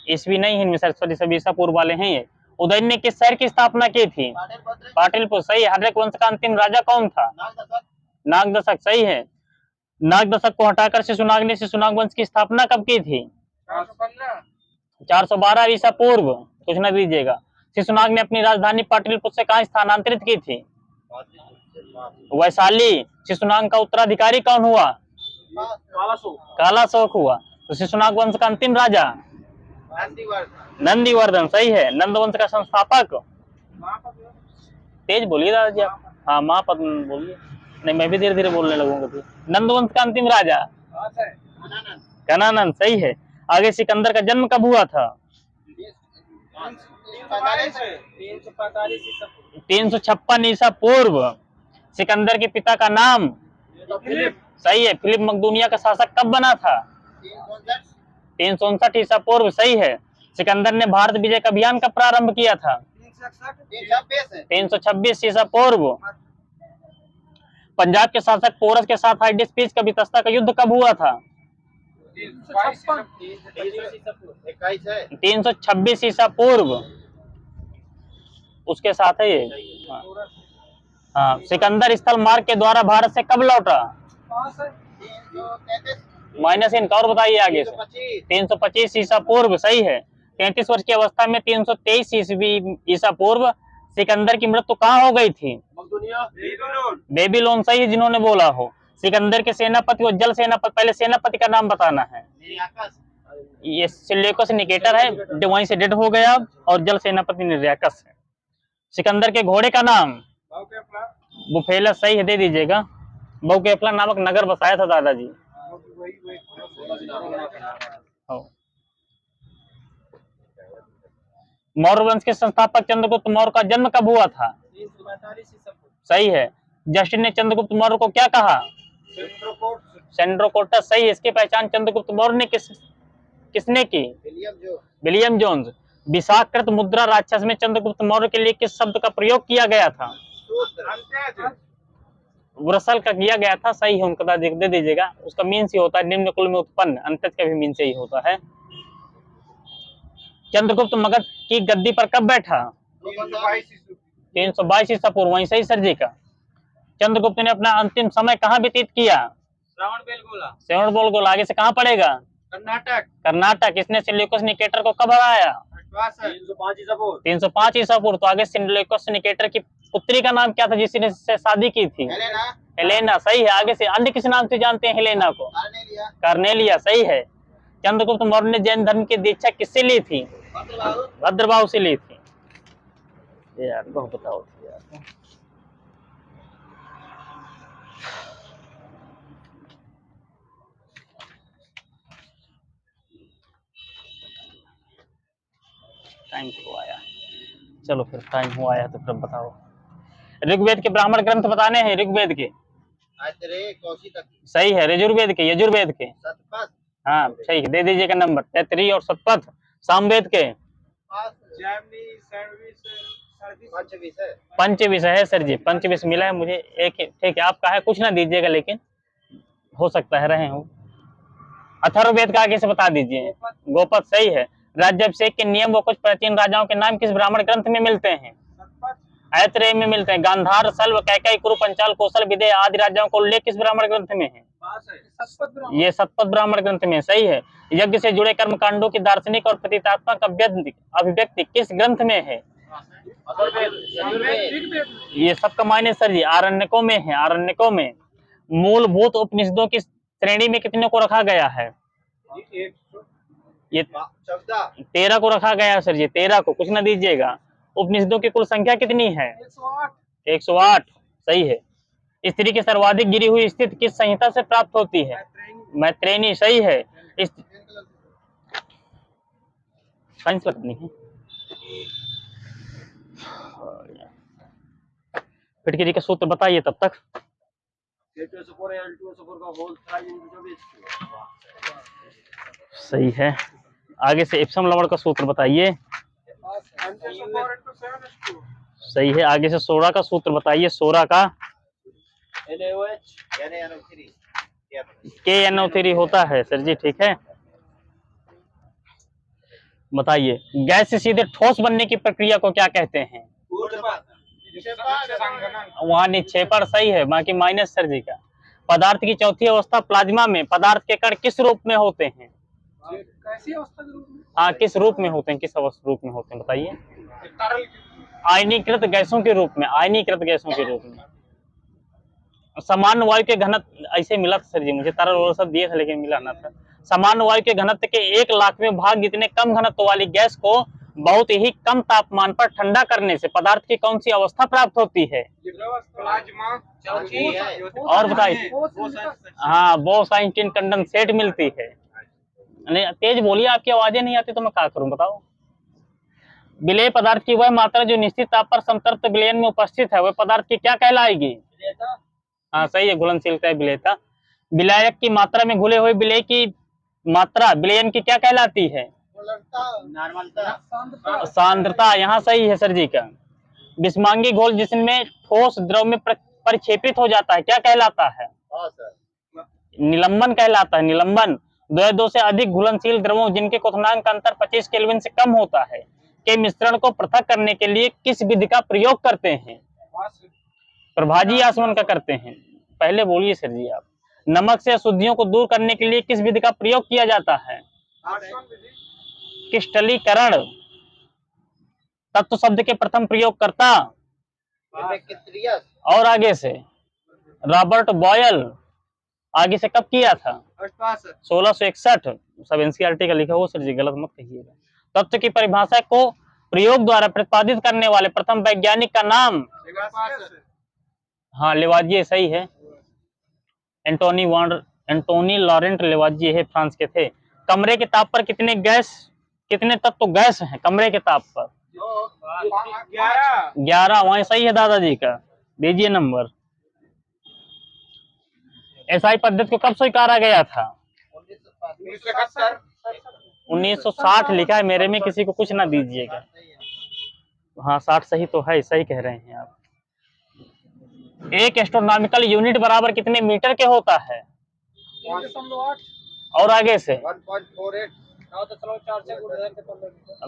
ईस्वी नहीं है इनमें, सरस्वती सब ईसा पूर्व वाले हैं ये। उदयन ने किस शहर की स्थापना की थी? पाटलिपुत्र पाटलिपुत्र। सही है। हर्यक वंश का अंतिम राजा कौन था? नागदशक नागदशक। सही है। नागदशक को हटाकर शिशुनाग ने शिशुनाग वंश की स्थापना कब की थी? 415 412 ईसा पूर्व। कुछ न दीजिएगा। शिशुनाग ने अपनी राजधानी पाटलिपुत्र से कहाँ स्थानांतरित की थी? वैशाली। शिशुनाग का उत्तराधिकारी कौन हुआ? कालाशोक हुआ। तो शिशुनाग वंश का अंतिम राजा? नंदीवर्धन। सही है। नंद वंश का संस्थापक? तेज बोलिए दादाजी आप। हाँ, महापद्म बोलिए। नहीं, मैं भी धीरे धीरे बोलने लगूंगा फिर। नंद वंश का अंतिम राजा? कनानंद। सही है। आगे सिकंदर का जन्म कब हुआ था? 356 ईसा पूर्व। सिकंदर के पिता का नाम? सही है। फिलिप मकदूनिया का शासक कब बना था? 359 ईसा पूर्व। सही है। सिकंदर ने भारत विजय का अभियान कब प्रारंभ किया था? 326 ईसा पूर्व। पंजाब के शासक पोरस के साथ हाइडिस पीस का वितस्ता का युद्ध कब हुआ था? 326 ईसा पूर्व। उसके साथ है ये। हाँ। सिकंदर स्थल मार्ग के द्वारा भारत से कब लौटा? माइनस इनका और बताइए आगे से। 325 ईसा पूर्व। सही है। 33 वर्ष की अवस्था में 323 ईस्वी ईसा पूर्व सिकंदर की मृत्यु कहाँ हो गई थी? बेबीलोन। सही है, जिन्होंने बोला हो। सिकंदर के सेनापति और जल सेनापति, पहले सेनापति का नाम बताना है। ये सिलेकस निकेटर है जो वहीं से डेड हो गया अब, और जल सेनापति निर्याकस है। सिकंदर के घोड़े का नाम? बुफेलस। सही है, दे दीजिएगा। बहुकेफला नामक नगर बसाया था दादाजी। मौर्य वंश के संस्थापक चंद्रगुप्त मौर्य का जन्म कब हुआ था? सही है। जस्टिन ने चंद्रगुप्त मौर्य को क्या कहा? सेंड्रोकोटस। सही है। इसकी पहचान चंद्रगुप्त मौर्य ने किसने की? William Jones. विशाखकृत मुद्रा राक्षस में चंद्रगुप्त मौर्य के लिए किस शब्द का प्रयोग किया गया था? वृषल का किया गया था। सही है, उनका दे दीजिएगा। उसका मीन्स ही होता है निम्न कुल में उत्पन्न। अंतज का भी मीन्स यही होता है। चंद्रगुप्त मगध की गद्दी पर कब बैठा? 322 ईसा पूर्व। वहीं सही सर जी का। चंद्रगुप्त ने अपना अंतिम समय कहाँ व्यतीत किया? श्रवणबेलगोला। आगे से कहाँ पड़ेगा? कर्नाटक। इसने सिलेकस निकेटर को कब हराया? 305 ईसा पूर्व। तो आगे सिलेकस निकेटर की पुत्री का नाम क्या था जिसने से शादी की थी? हेलेना। सही है। आगे से अन्य किस नाम से जानते हैं हेलेना को? कार्नेलिया। सही है। चंद्रगुप्त मौर्य ने जैन धर्म की दीक्षा किससे ली थी? भद्रबाहु से ली थी। यार बहुत बताओ यार। टाइम तो आया। चलो फिर टाइम हुआ है तो फिर बताओ। ऋग्वेद के ब्राह्मण ग्रंथ बताने हैं। ऋग्वेद के? सही है। यजुर्वेद के? यजुर्वेद के? हाँ सही है, दे दीजिएगा नंबर। तैतरी और शतपथ। सामवेद के? पंचविश है सर जी। पंचविश मिला है मुझे। एक ठीक है, आपका है। कुछ ना दीजिएगा लेकिन हो सकता है रहे हो। अथर्ववेद का आगे से बता दीजिए। गोपद। सही है। राज्याभिषेक के नियम व कुछ प्राचीन राजाओं के नाम किस ब्राह्मण ग्रंथ में मिलते हैं? ऐतरेय में मिलते हैं। गांधार, सल्व, कैकेयी, कुरु, पंचाल, कौशल, विदेह आदि राजाओं को उल्लेख किस ब्राह्मण ग्रंथ में है? ये शतपथ ब्राह्मण ग्रंथ में। सही है। यज्ञ से जुड़े कर्म कांडों की दार्शनिक और प्रतीकात्मक अभिव्यक्ति किस ग्रंथ में है? ये सबका मायने सर जी आरण्यकों में है। आरण्यकों में। मूलभूत उपनिषदों की श्रेणी में कितने को रखा गया है? ये 13 को रखा गया है सर जी। 13 को। कुछ ना दीजिएगा। उपनिषदों की कुल संख्या कितनी है? 108। सही है। स्त्री की सर्वाधिक गिरी हुई स्थिति किस संहिता से प्राप्त होती है? मैत्रेयनी। सही है। साइंस लगनी है। फिटकरी का सूत्र बताइए तब तक। H2SO4 L2SO4 का होल साइज जो भी सही है। आगे से एप्सम लवण का सूत्र बताइए। H2SO4 into 7H2 सही है। आगे से सोडा का सूत्र बताइए। सोडा का NaOH KNO3 होता है सर जी, ठीक है। बताइए गैस से सीधे ठोस बनने की प्रक्रिया को क्या कहते हैं? वहाँ निक्षेपण सही है, बाकी माइनस सर जी का। पदार्थ की चौथी अवस्था प्लाज्मा में पदार्थ के कण किस रूप में होते हैं? कैसी अवस्था के रूप में? हाँ, किस रूप में होते हैं, किस रूप में होते हैं बताइए। आयनीकृत गैसों के रूप में, आयनीकृत गैसों के रूप में। सामान्य वायु के घनत्व ऐसे मिला था सर जी मुझे, तरल वो सब दिए थे लेकिन मिला ना था। सामान्य वायु के घनत्व के 1,00,000वें भाग जितने कम घनत्व वाली गैस को बहुत ही कम तापमान पर ठंडा करने से पदार्थ की कौन सी अवस्था प्राप्त होती है? प्लाज्मा और बताइए। हाँ, बोस-आइंस्टीन कंडेंसेट मिलती है। नहीं तेज बोलिए, आपकी आवाजें नहीं आती तो मैं क्या करूं बताओ। विलेय पदार्थ की वह मात्रा जो निश्चित ताप पर संतृप्त विलयन में उपस्थित है वह पदार्थ की क्या कहलाएगी? हाँ सही है, घुलनशीलता है विलेयता। विलायक की मात्रा में घुले हुए विलेय की मात्रा विलयन की क्या कहलाती है? सांद्रता। यहाँ सही है सर जी का। विषमांगी घोल जिसमें ठोस द्रव में परिक्षेपित हो जाता है क्या कहलाता है? निलंबन कहलाता है। निलंबन। दो से अधिक घुलनशील द्रवों जिनके क्वथनांक का अंतर 25 केल्विन से कम होता है के मिश्रण को पृथक करने के लिए किस विधि का प्रयोग करते हैं? प्रभाजी आसवन का करते हैं। पहले बोलिए सर जी आप। नमक से अशुद्धियों को दूर करने के लिए किस विधि का प्रयोग किया जाता है? क्रिस्टलीकरण। तत्व शब्द के प्रथम प्रयोगकर्ता और आगे से रॉबर्ट बॉयल। आगे से कब किया था? 1661। सब एनसीईआरटी का लिखा हुआ सर जी, गलत मत कहिएगा। तत्व की परिभाषा को प्रयोग द्वारा प्रतिपादित करने वाले प्रथम वैज्ञानिक का नाम? हाँ, लेवाजिए सही है। एंटोनी लॉरेंट लेवाजिए है, फ्रांस के थे। कमरे के ताप पर कितने तत्व गैस हैं कमरे के ताप पर? 11। वहीं सही है दादाजी का। दीजिए नंबर। एसआई पद्धति को कब स्वीकारा गया था? 1960 लिखा है मेरे में, किसी को कुछ ना दीजिएगा। हाँ 60 सही तो है, सही कह रहे हैं आप। एक एस्ट्रोनॉमिकल यूनिट बराबर कितने मीटर के होता है? 3.8 और आगे से 1.48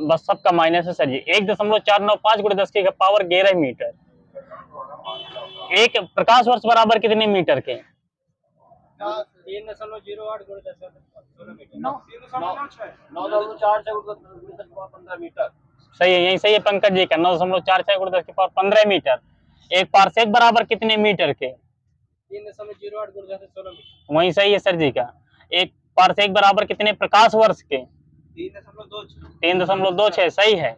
बस सबका माइनस है सर जी। 1.495 × 10 की पावर 11 मीटर। एक प्रकाश वर्ष बराबर कितने मीटर के? 3.08 × 10 मीटर। सही है, यही सही है पंकज जी का। 9.46 × 10 मीटर। एक पारसेक बराबर कितने मीटर के? 3.08 × 10 मीटर। वही सही है सर जी का। एक पारसेक बराबर कितने प्रकाश वर्ष के? 3.26। सही है।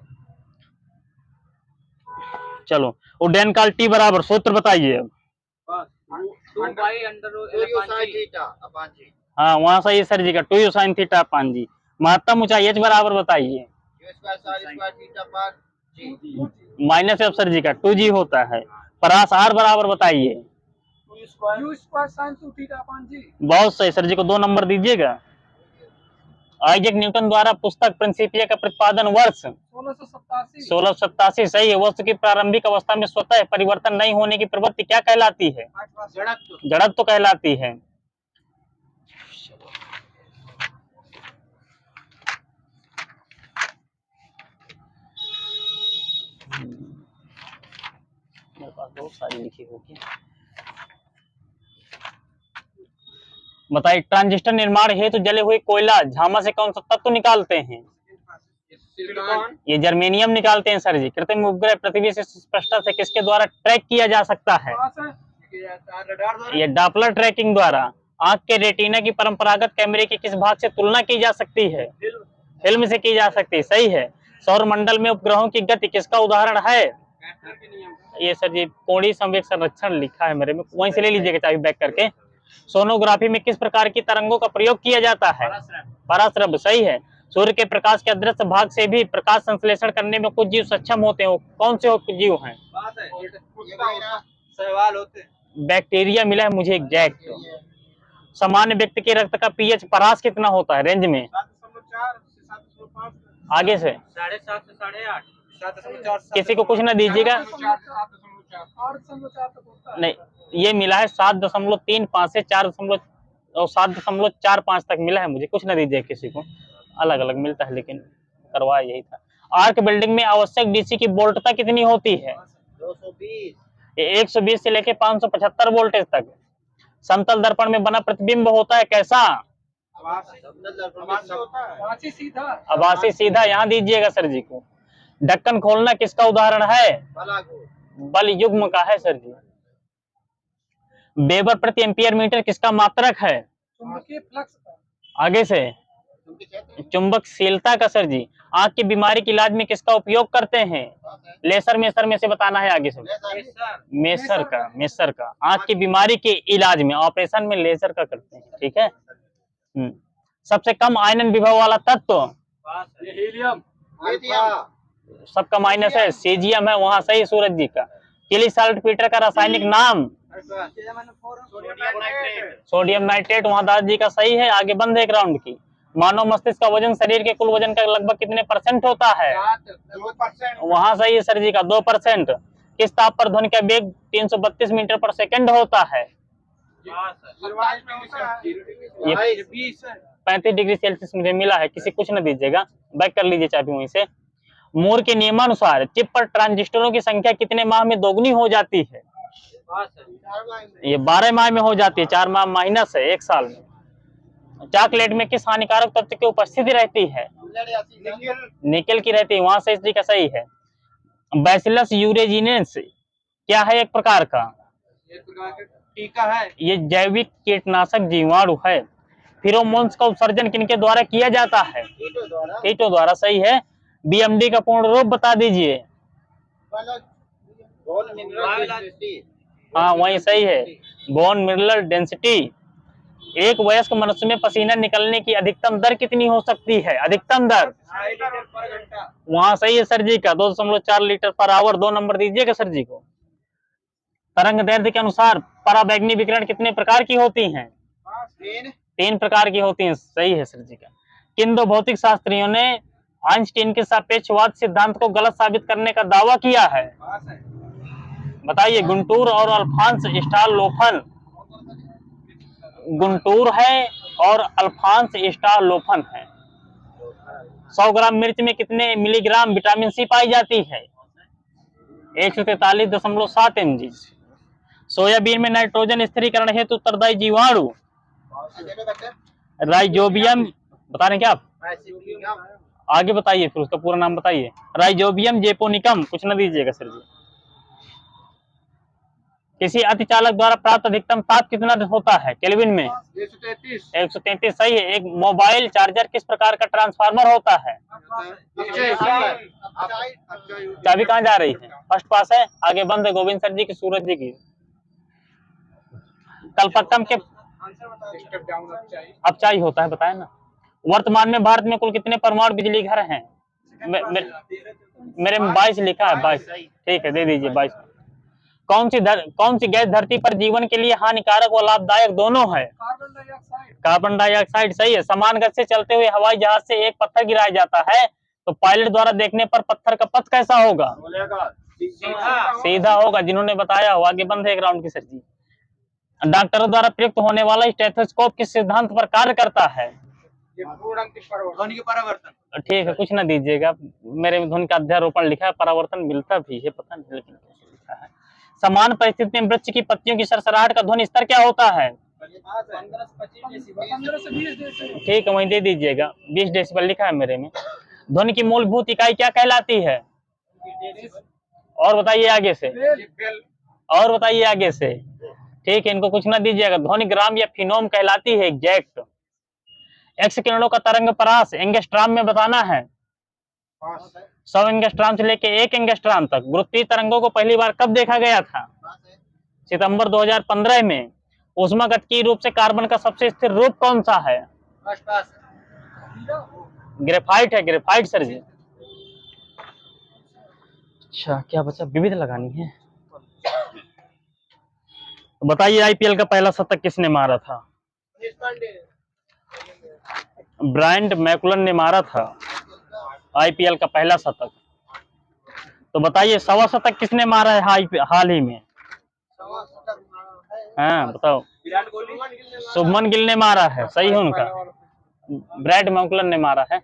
चलो उड्डयन काल टी बराबर सूत्र बताइए। हाँ वहाँ सही है सर जी का, 2u sin थीटा अपान जी। महत्तम ऊंचाई h बराबर बताइए। माइनस एफ सर जी का 2g होता है। परास r बराबर बताइए। बहुत सही सर जी को 2 नंबर दीजिएगा। आइजैक न्यूटन द्वारा पुस्तक प्रिंसिपिया का प्रतिपादन वर्ष 1687। सही है। वस्तु की प्रारंभिक अवस्था में स्वतः परिवर्तन नहीं होने की प्रवृत्ति क्या कहलाती है? जड़त्व कहलाती है। मेरे पास बहुत सारी लिखी होगी। बताइए ट्रांजिस्टर निर्माण हेतु जले हुए कोयला झामा से कौन सा तत्व निकालते हैं? ये जर्मेनियम निकालते हैं सर जी। कृत्रिम उपग्रह पृथ्वी से स्पष्टता से किसके द्वारा ट्रैक किया जा सकता है? ये डॉपलर ट्रैकिंग द्वारा। आंख के रेटिना की परंपरागत कैमरे की किस भाग से तुलना की जा सकती है? फिल्म से की जा सकती है। सही है। सौर मंडल में उपग्रहों की गति किसका उदाहरण है? ये सर जी कोणीय संवेग संरक्षण लिखा है मेरे में, वहीं से ले लीजिएगा चाबी बैक करके। सोनोग्राफी में किस प्रकार की तरंगों का प्रयोग किया जाता है? पराश्रव्य। सही है। सूर्य के प्रकाश के अदृश्य भाग से भी प्रकाश संश्लेषण करने में कुछ जीव सक्षम होते हैं, कौन से जीव हैं? सवाल होते हैं। बैक्टीरिया मिला है मुझे एग्जैक्ट। सामान्य व्यक्ति के रक्त का पीएच परास कितना होता है रेंज में? 7.4 से 7.5 आगे से 7.5 से 8.5 7.4 किसी को कुछ ना दीजिएगा। 8.4 तक होता है। नहीं, ये मिला है 7.35 से 7.45 तक मिला है मुझे, कुछ ना दीजिए किसी को, अलग अलग मिलता है लेकिन करवा यही था। आर्क बिल्डिंग में आवश्यक डीसी की वोल्टता कितनी होती है? 220 120 से लेके 575 वोल्टेज तक। समतल दर्पण में बना प्रतिबिंब होता है कैसा? आवासी सीधा आभासी सीधा, यहाँ दीजिएगा सर जी को। ढक्कन खोलना किसका उदाहरण है? बल युग्म का है सर जी। वेबर प्रति एम्पियर मीटर किसका मात्रक है? चुंबकीय फ्लक्स का आगे से चुंबकशीलता का सर जी। आंख की बीमारी के इलाज में किसका उपयोग करते हैं? लेसर मेसर में से बताना है आगे से। मेसर का आंख की बीमारी के इलाज में, ऑपरेशन में लेजर का करते हैं, ठीक है। सबसे कम आयनन विभव वाला तत्व? हीलियम सबका माइनस है, सीजियम है, वहां सही सूरज जी का। किली साल्टपीटर का रासायनिक नाम? सोडियम नाइट्रेट, वहां दादाजी का सही है। आगे बंद है एक राउंड की। मानव मस्तिष्क का वजन शरीर के कुल वजन का लगभग कितने % होता है? 2%। वहां सही है सर जी का, 2%। किस ताप पर ध्वनि का वेग 332 मीटर पर सेकंड होता है? ये 35 डिग्री सेल्सियस मुझे मिला है, किसी कुछ न दीजिएगा, बैक कर लीजिए चाबी वहीं से। मूर के नियमानुसार चिप पर ट्रांजिस्टरों की संख्या कितने माह में दोगुनी हो जाती है? ये 12 माह में हो जाती है, 4 माह माइनस है 1 साल में। चॉकलेट में किस हानिकारक तत्व की उपस्थिति रहती है? निकेल की रहती है, वहां से इसलिए का सही है। बैसिलस यूरेजिनेंस क्या है? एक प्रकार का टीका है। ये जैविक कीटनाशक जीवाणु है। फिरोमोन्स का उत्सर्जन किनके द्वारा किया जाता है? कीटों द्वारा, सही है। बीएमडी का पूर्ण रूप बता दीजिए। हाँ वही सही है, बोन मिनरल डेंसिटी। एक वयस्क मनुष्य में पसीना निकलने की अधिकतम दर कितनी हो सकती है? अधिकतम दर वहां सही है सर जी का, 2.4 लीटर पर आवर। 2 नंबर दीजिएगा सर जी को। तरंग दैर्ध्य के अनुसार पराबैंगनी विकिरण कितने प्रकार की होती हैं? 3 प्रकार की होती हैं, सही है सर जी का। किन दो भौतिक शास्त्रियों ने आइंस्टीन के सापेक्षवाद सिद्धांत को गलत साबित करने का दावा किया है? बताइए। गुंटूर और अल्फांस स्टारलोफन। गुंटूर है और अल्फांस स्टारलोफन है। 100 ग्राम मिर्च में कितने मिलीग्राम विटामिन सी पाई जाती है? 143.7 mg। सोयाबीन में नाइट्रोजन स्थिरीकरण हेतु उत्तरदायी जीवाणु? राइजोबियम। बता रहे हैं क्या आप? आगे बताइए, फिर उसका पूरा नाम बताइए। राइजोबियम जेपोनिकम, कुछ ना दीजिएगा सर जी। किसी अतिचालक द्वारा प्राप्त अधिकतम ताप कितना होता है केल्विन में? 133 सही है। एक मोबाइल चार्जर किस प्रकार का ट्रांसफार्मर होता है? चाबी कहाँ जा रही है? फर्स्ट पास है। आगे बंद है गोविंद सर जी की, सूरज जी की। कल्पक्कम के अपचाई होता है, बताए ना। वर्तमान में भारत में कुल कितने परमाणु बिजली घर हैं? मेरे में 22 लिखा है, 22। ठीक है, दे दीजिए 22। कौन सी गैस धरती पर जीवन के लिए हानिकारक व लाभदायक दोनों है? कार्बन डाइऑक्साइड सही है। समान गति से चलते हुए हवाई जहाज से एक पत्थर गिराया जाता है तो पायलट द्वारा देखने पर पत्थर का पथ कैसा होगा? सीधा होगा, जिन्होंने बताया हो। आगे बंद है एक राउंड की सर जी। डॉक्टरों द्वारा प्रयुक्त होने वाला स्टेथोस्कोप किस सिद्धांत पर कार्य करता है? ध्वनि के परावर्तन। ठीक है, कुछ ना दीजिएगा, मेरे में ध्वनि का अध्यारोपण लिखा है, परावर्तन मिलता भी है, पता नहीं लेकिन कैसे लिखा है। समान परिस्थिति में वृक्ष की पत्तियों की सरसराहट का ध्वनि स्तर क्या होता है? 15 से 20 डेसिबल। ठीक है, वहीं दे दीजिएगा, 20 डेसिबल लिखा है मेरे में। ध्वनि की मूलभूत इकाई क्या कहलाती है? और बताइए आगे से। और बताइए आगे से। ठीक है, इनको कुछ ना दीजिएगा, ध्वनि ग्राम या फिनोम कहलाती है एग्जैक्ट। एक्स किरणों का तरंग परास एंगस्ट्राम में बताना है। 100 एंगस्ट्राम से लेके 1 एंगस्ट्राम तक। गुरुत्वीय तरंगों को पहली बार कब देखा गया था? सितंबर 2015 में। ऊष्मागतिकीय रूप से कार्बन का सबसे स्थिर रूप कौन सा है? ग्रेफाइट है, ग्रेफाइट सर जी। अच्छा, क्या बचा? विविध लगानी है। तो बताइए आईपीएल का पहला शतक किसने मारा था? मनीष पांडे। ब्रायंट मैकुलन ने मारा था आईपीएल का पहला शतक। तो बताइए सवा शतक किसने मारा है हाल ही में? हाँ बताओ। विराट कोहली। शुभमन गिल ने मारा है, सही है उनका। ब्रायंट मैकुलन ने मारा है।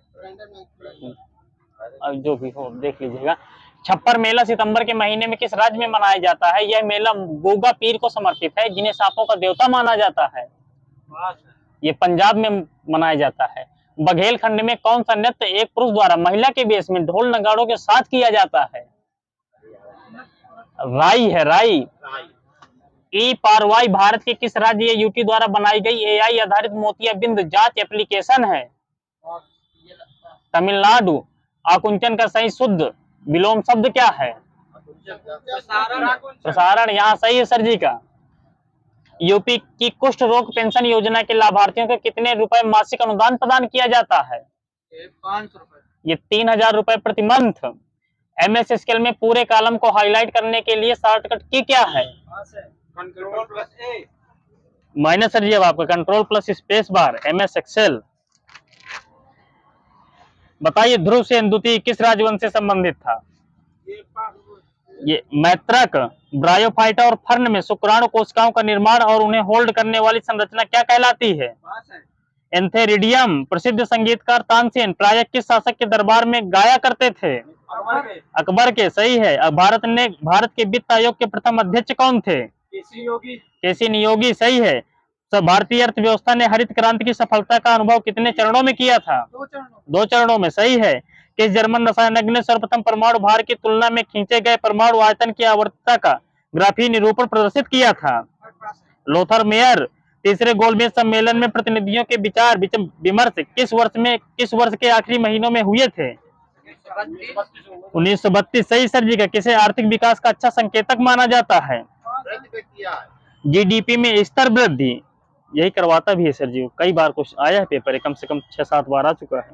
अब जो भी हो देख लीजिएगा। छप्पर मेला सितंबर के महीने में किस राज्य में मनाया जाता है? यह मेला गोगा पीर को समर्पित है, जिन्हें सांपों का देवता माना जाता है। ये पंजाब में मनाया जाता है। बघेल खंड में कौन सा नृत्य एक पुरुष द्वारा महिला के वेश में ढोल नगाड़ों के साथ किया जाता है? राई है, राई। ई पारवाई भारत के किस राज्य या यूटी द्वारा बनाई गई एआई आधारित मोतियाबिंद जांच एप्लीकेशन है? तमिलनाडु। आकुंचन का सही शुद्ध विलोम शब्द क्या है? प्रसारण। यहाँ सही है सर जी का। यूपी की कुष्ठ रोग पेंशन योजना के लाभार्थियों को कितने रुपए मासिक अनुदान प्रदान किया जाता है? 500 रुपए। ये 3000 रुपए प्रति मंथ। एमएस स्केल में पूरे कॉलम को हाईलाइट करने के लिए शॉर्टकट की क्या है? Control plus A. Minus sir ji अब आपका control plus space bar MS Excel. बताइए ध्रुव सेन द्वितीय किस राजवंश से संबंधित था? ये मैत्रक। ब्रायोफाइटा और फर्न में शुक्राणु कोशिकाओं का निर्माण और उन्हें होल्ड करने वाली संरचना क्या कहलाती है? एंथेरिडियम। प्रसिद्ध संगीतकार तानसेन प्रायः किस शासक के दरबार में गाया करते थे? अकबर के। सही है। अब भारत के वित्त आयोग के प्रथम अध्यक्ष कौन थे? केसी नियोगी। सही है। सब भारतीय अर्थव्यवस्था ने हरित क्रांति की सफलता का अनुभव कितने चरणों में किया था? 2 चरणों में। सही है। किस जर्मन रसायनज्ञ ने सर्वप्रथम परमाणु भार की तुलना में खींचे गए परमाणु आयतन की आवर्तता का ग्राफीय निरूपण प्रदर्शित किया था? Lothar Meyer. तीसरे गोलमेज सम्मेलन में प्रतिनिधियों के विचार विमर्श किस वर्ष के आखिरी महीनों में हुए थे? 1932। सही सर जी का। किसे आर्थिक विकास का अच्छा संकेतक माना जाता है? जीडीपी में स्तर वृद्धि। यही करवाता भी है सर जी, कई बार कुछ आया है पेपर, कम से कम 6-7 बार आ चुका है।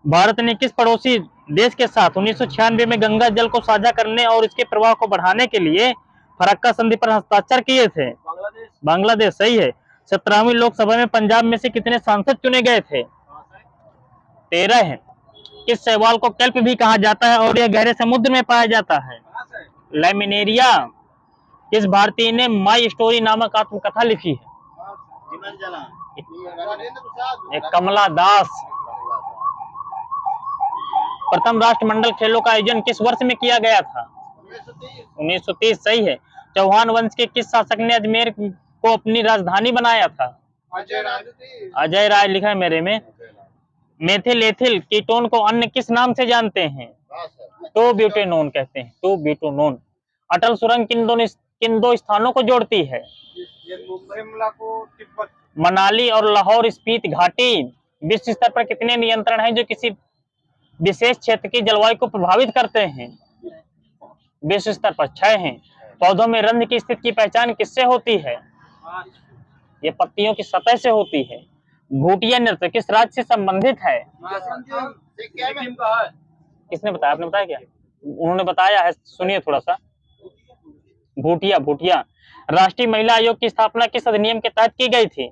भारत ने किस पड़ोसी देश के साथ 1996 में गंगा जल को साझा करने और इसके प्रवाह को बढ़ाने के लिए फरक्का संधि पर हस्ताक्षर किए थे? बांग्लादेश। सही है। 17वीं लोकसभा में पंजाब में से कितने सांसद चुने गए थे? 13 है। किस शैवाल को केल्प भी कहा जाता है और यह गहरे समुद्र में पाया जाता है? लैमिनेरिया। किस भारतीय ने माई स्टोरी नामक आत्मकथा लिखी है? कमला दास। प्रथम राष्ट्रमंडल खेलों का आयोजन किस वर्ष में किया गया था? 1930। सही है। चौहान वंश के किस शासक ने अजमेर को अपनी राजधानी बनाया था? अजय राय लिखा है मेरे में। मेथिल एथिल कीटोन को अन्य किस नाम से जानते हैं? टू ब्यूटेनोन कहते हैं, टू ब्यूटेनोन। अटल सुरंग किन दो स्थानों को जोड़ती है? शिमला को तिब्बत। मनाली और लाहौर स्पीति घाटी। विश्व स्तर पर कितने नियंत्रण हैं जो किसी विशेष क्षेत्र की जलवायु को प्रभावित करते हैं? विश्व स्तर पर 6 हैं। पौधों में रंध्र की स्थिति की पहचान किससे होती है? ये पत्तियों की सतह से होती है। भूटिया नृत्य किस राज्य से संबंधित है? किसने बताया? आपने बताया क्या? उन्होंने बताया है, सुनिए थोड़ा सा। भूटिया। भूटिया। राष्ट्रीय महिला आयोग की स्थापना किस अधिनियम के तहत की गई थी?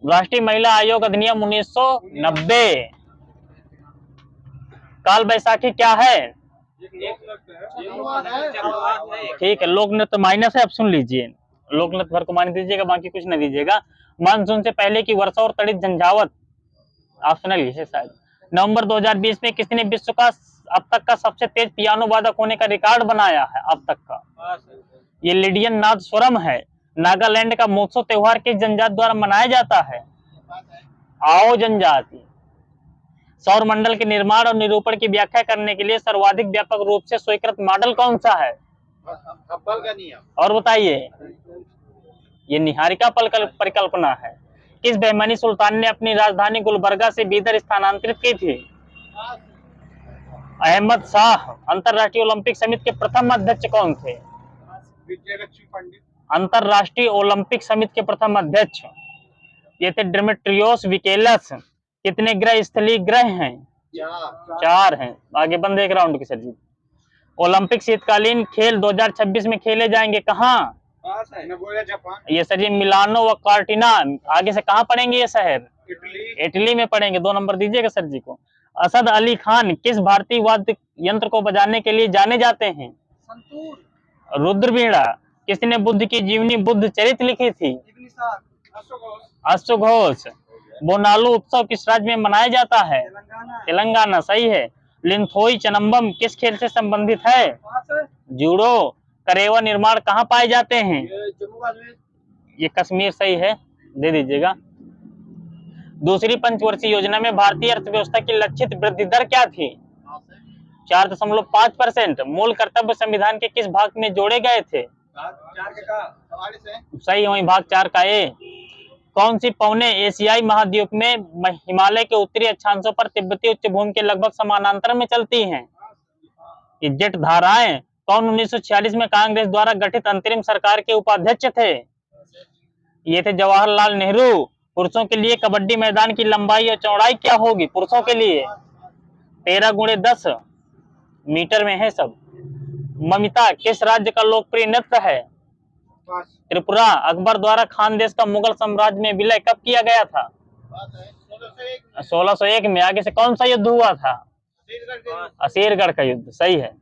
राष्ट्रीय महिला आयोग अधिनियम 1990। काल बैसाखी क्या है? ठीक है। लोक नृत्य माइनस है, अब सुन लीजिए। लोक नृत्य भर को माइनस दीजिएगा, बाकी कुछ न दीजिएगा। मानसून से पहले की वर्षा और तड़ित झंझावत ऑप्शनल है शायद। नवंबर 2020 में किसने विश्व का अब तक का सबसे तेज पियानो वादक होने का रिकॉर्ड बनाया है अब तक का? ये लिडियन नादस्वरम है। नागालैंड का महोत्सव त्योहार किस जनजाति द्वारा मनाया जाता है? आओ जनजाति। सौर मंडल के निर्माण और निरूपण की व्याख्या करने के लिए सर्वाधिक व्यापक रूप से स्वीकृत मॉडल कौन सा है? हब्बल का नियम। और बताइए। ये निहारिका परिकल्पना है। किस बेमनी सुल्तान ने अपनी राजधानी गुलबर्गा से बीदर स्थानांतरित की थी? अहमद शाह। अंतरराष्ट्रीय ओलंपिक समिति के प्रथम अध्यक्ष कौन थे? विजयलक्ष्मी पंडित। अंतरराष्ट्रीय ओलंपिक समिति के प्रथम अध्यक्ष ये थे डेमेट्रियोस विकेलस। कितने ग्रह स्थलीय ग्रह हैं? 4 हैं। आगे बंद एक राउंड की सर जी। ओलंपिक शीतकालीन खेल 2026 में खेले जाएंगे कहाँ? पास है। मैं बोला जापान। ये सर जी मिलानो व कार्टिना आगे से कहाँ पड़ेंगे ये शहर? इटली। इटली में पड़ेंगे। 2 नंबर दीजिएगा सर जी को। असद अली खान किस भारतीय वाद्य यंत्र को बजाने के लिए जाने जाते हैं? संतूर। रुद्रवीणा। किसने बुद्ध की जीवनी बुद्ध चरित लिखी थी? इब्न साद। अशोक। अश्वघोष। बोनालू उत्सव किस राज्य में मनाया जाता है? तेलंगाना। तेलंगाना सही है। लिंथोई चनम्बम किस खेल से संबंधित है? पास है। जूडो। करेवा निर्माण कहाँ पाए जाते हैं? ये जम्मू कश्मीर। ये कश्मीर सही है, दे दीजिएगा। दूसरी पंचवर्षीय योजना में भारतीय अर्थव्यवस्था की लक्षित वृद्धि दर क्या थी? 4.5%। मूल कर्तव्य संविधान के किस भाग में जोड़े गए थे? 4 के का 44 है। सही, वही भाग 4 का ए। कौन सी पौने एशियाई महाद्वीप में हिमालय के उत्तरी अक्षांशों पर तिब्बती उच्च भूमि के लगभग समानांतर में चलती हैं? ये जेट धाराएं। कौन 1946 में कांग्रेस द्वारा गठित अंतरिम सरकार के उपाध्यक्ष थे? ये थे जवाहरलाल नेहरू। पुरुषों के लिए कबड्डी मैदान की लंबाई और चौड़ाई क्या होगी? पुरुषों के लिए 13x10 मीटर में है सब। ममिता किस राज्य का लोकप्रिय नृत्य है? पास। त्रिपुरा। अकबर द्वारा खानदेश का मुगल साम्राज्य में विलय कब किया गया था? 1601 में। आगे से कौन सा युद्ध हुआ था? असीरगढ़ का युद्ध सही है।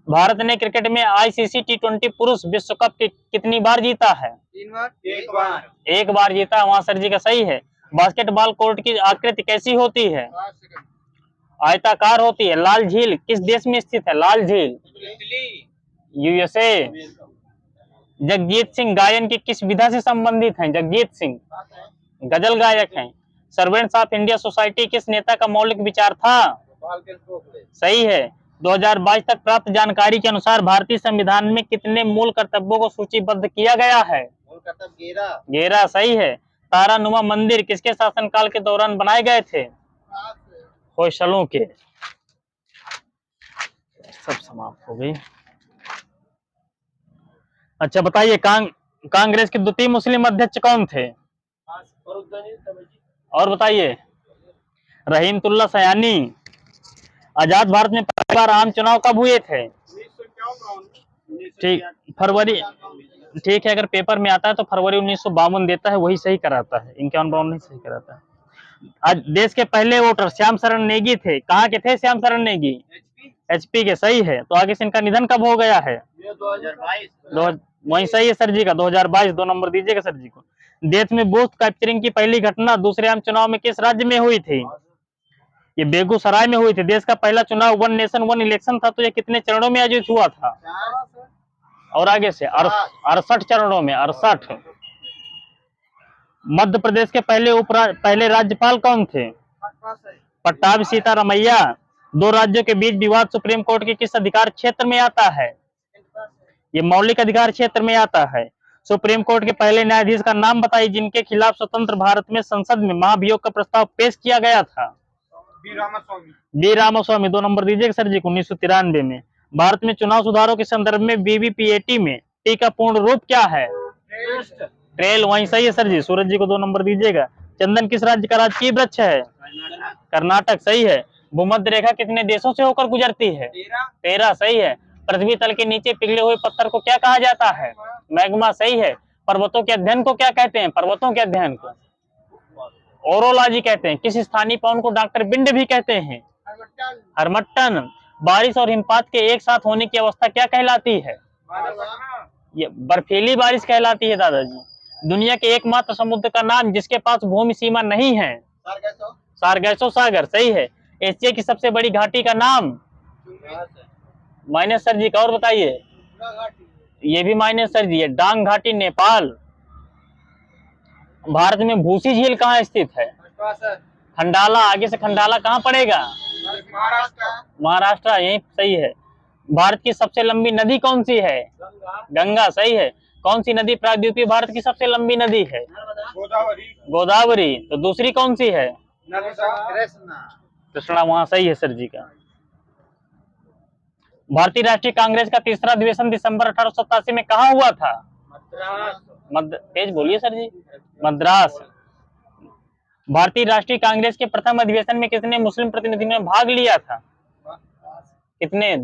भारत ने क्रिकेट में आईसीसी T20 पुरुष विश्व कप कितनी बार जीता है? 3 बार। एक बार। एक बार जीता, वहां सर जी का सही है। बास्केटबॉल कोर्ट की आकृति कैसी होती है? आयताकार होती है। लाल झील किस देश में स्थित है? लाल झील यूएसए। जगजीत सिंह गायन की किस विधा से संबंधित हैं? जगजीत सिंह गजल गायक हैं। सर्वेंट्स ऑफ इंडिया सोसाइटी किस नेता का मौलिक विचार था? सही है। 2022 तक प्राप्त जानकारी के अनुसार भारतीय संविधान में कितने मूल कर्तव्यों को सूचीबद्ध किया गया है? मूल कर्तव्य 11 सही है। तारानुमा मंदिर किसके शासनकाल के दौरान बनाए गए थे? होयसलों के। सब समाप्त हो गई। अच्छा बताइए, कांग्रेस के द्वितीय मुस्लिम अध्यक्ष कौन थे? और बताइए। रहीमतुल्ला सयानी। आजाद भारत में पहली बार आम चुनाव कब हुए थे? 1951। ठीक, फरवरी। ठीक है, अगर पेपर में आता है तो फरवरी 1952 देता है, वही सही कराता है। 51-52 नहीं सही कराता है। आज देश के पहले वोटर श्याम शरण नेगी थे। कहाँ के थे श्याम शरण नेगी? एचपी के सही है। तो आगे से इनका निधन कब हो गया है? 2022। वही सही है सर जी का, 2022। 2 नंबर दीजिएगा सर जी को। देश में बूथ कैप्चरिंग की पहली घटना दूसरे आम चुनाव में किस राज्य में हुई थी? ये बेगूसराय में हुई थी। देश का पहला चुनाव 1 नेशन 1 इलेक्शन था, तो ये कितने चरणों में आयोजित हुआ था? और आगे से 68 चरणों में, 68। मध्य प्रदेश के पहले राज्यपाल कौन थे? पट्टाभी सीतारमैया। 2 राज्यों के बीच विवाद सुप्रीम कोर्ट के किस अधिकार क्षेत्र में आता है? ये मौलिक अधिकार क्षेत्र में आता है। सुप्रीम कोर्ट के पहले न्यायाधीश का नाम बताइए जिनके खिलाफ स्वतंत्र भारत में संसद में महाभियोग का प्रस्ताव पेश किया गया था? बी रामास्वामी। 2 नंबर दीजिएगा सर जी को। 1993 में। भारत में चुनाव सुधारों के संदर्भ में वीवीपीएटी में टी का पूर्ण रूप क्या है? ट्रेल। वहीं सही है सर जी। सूरज जी को 2 नंबर दीजिएगा। चंदन किस राज्य का राजकीय वृक्ष है? कर्नाटक सही है। भूमध्य रेखा कितने देशों से होकर गुजरती है? 13 सही है। पृथ्वी तल के नीचे पिघले हुए पत्थर को क्या कहा जाता है? मैग्मा सही है। पर्वतों के अध्ययन को क्या कहते हैं? पर्वतों के अध्ययन को ओरोलॉजी कहते हैं। किस स्थानीय पवन को डॉक्टर बिंड भी कहते हैं? हरमट्टन। बारिश और हिमपात के एक साथ होने की अवस्था क्या कहलाती है? ये बर्फीली बारिश कहलाती है दादाजी। दुनिया के एकमात्र समुद्र का नाम जिसके पास भूमि सीमा नहीं है? सारगैसो सागर सही है। एशिया की सबसे बड़ी घाटी का नाम? माइनस सर जी का। और बताइए। ये भी माइनस सर जी है। डांग घाटी नेपाल। भारत में भूसी झील कहाँ स्थित है? खंडाला। आगे से खंडाला कहाँ पड़ेगा? महाराष्ट्र। यही सही है। भारत की सबसे लंबी नदी कौन सी है? गंगा सही है। कौन सी नदी प्रायद्वीपीय भारत की सबसे लंबी नदी है? गोदावरी। तो दूसरी कौन सी है? कृष्णा। वहां सही है सर जी का। भारतीय राष्ट्रीय कांग्रेस का तीसरा अधिवेशन दिसंबर 1887 में कहाँ हुआ था? तेज बोलिए सर जी। मद्रास। भारतीय राष्ट्रीय कांग्रेस के प्रथम अधिवेशन में कितने मुस्लिम प्रतिनिधियों ने भाग लिया था? कितने?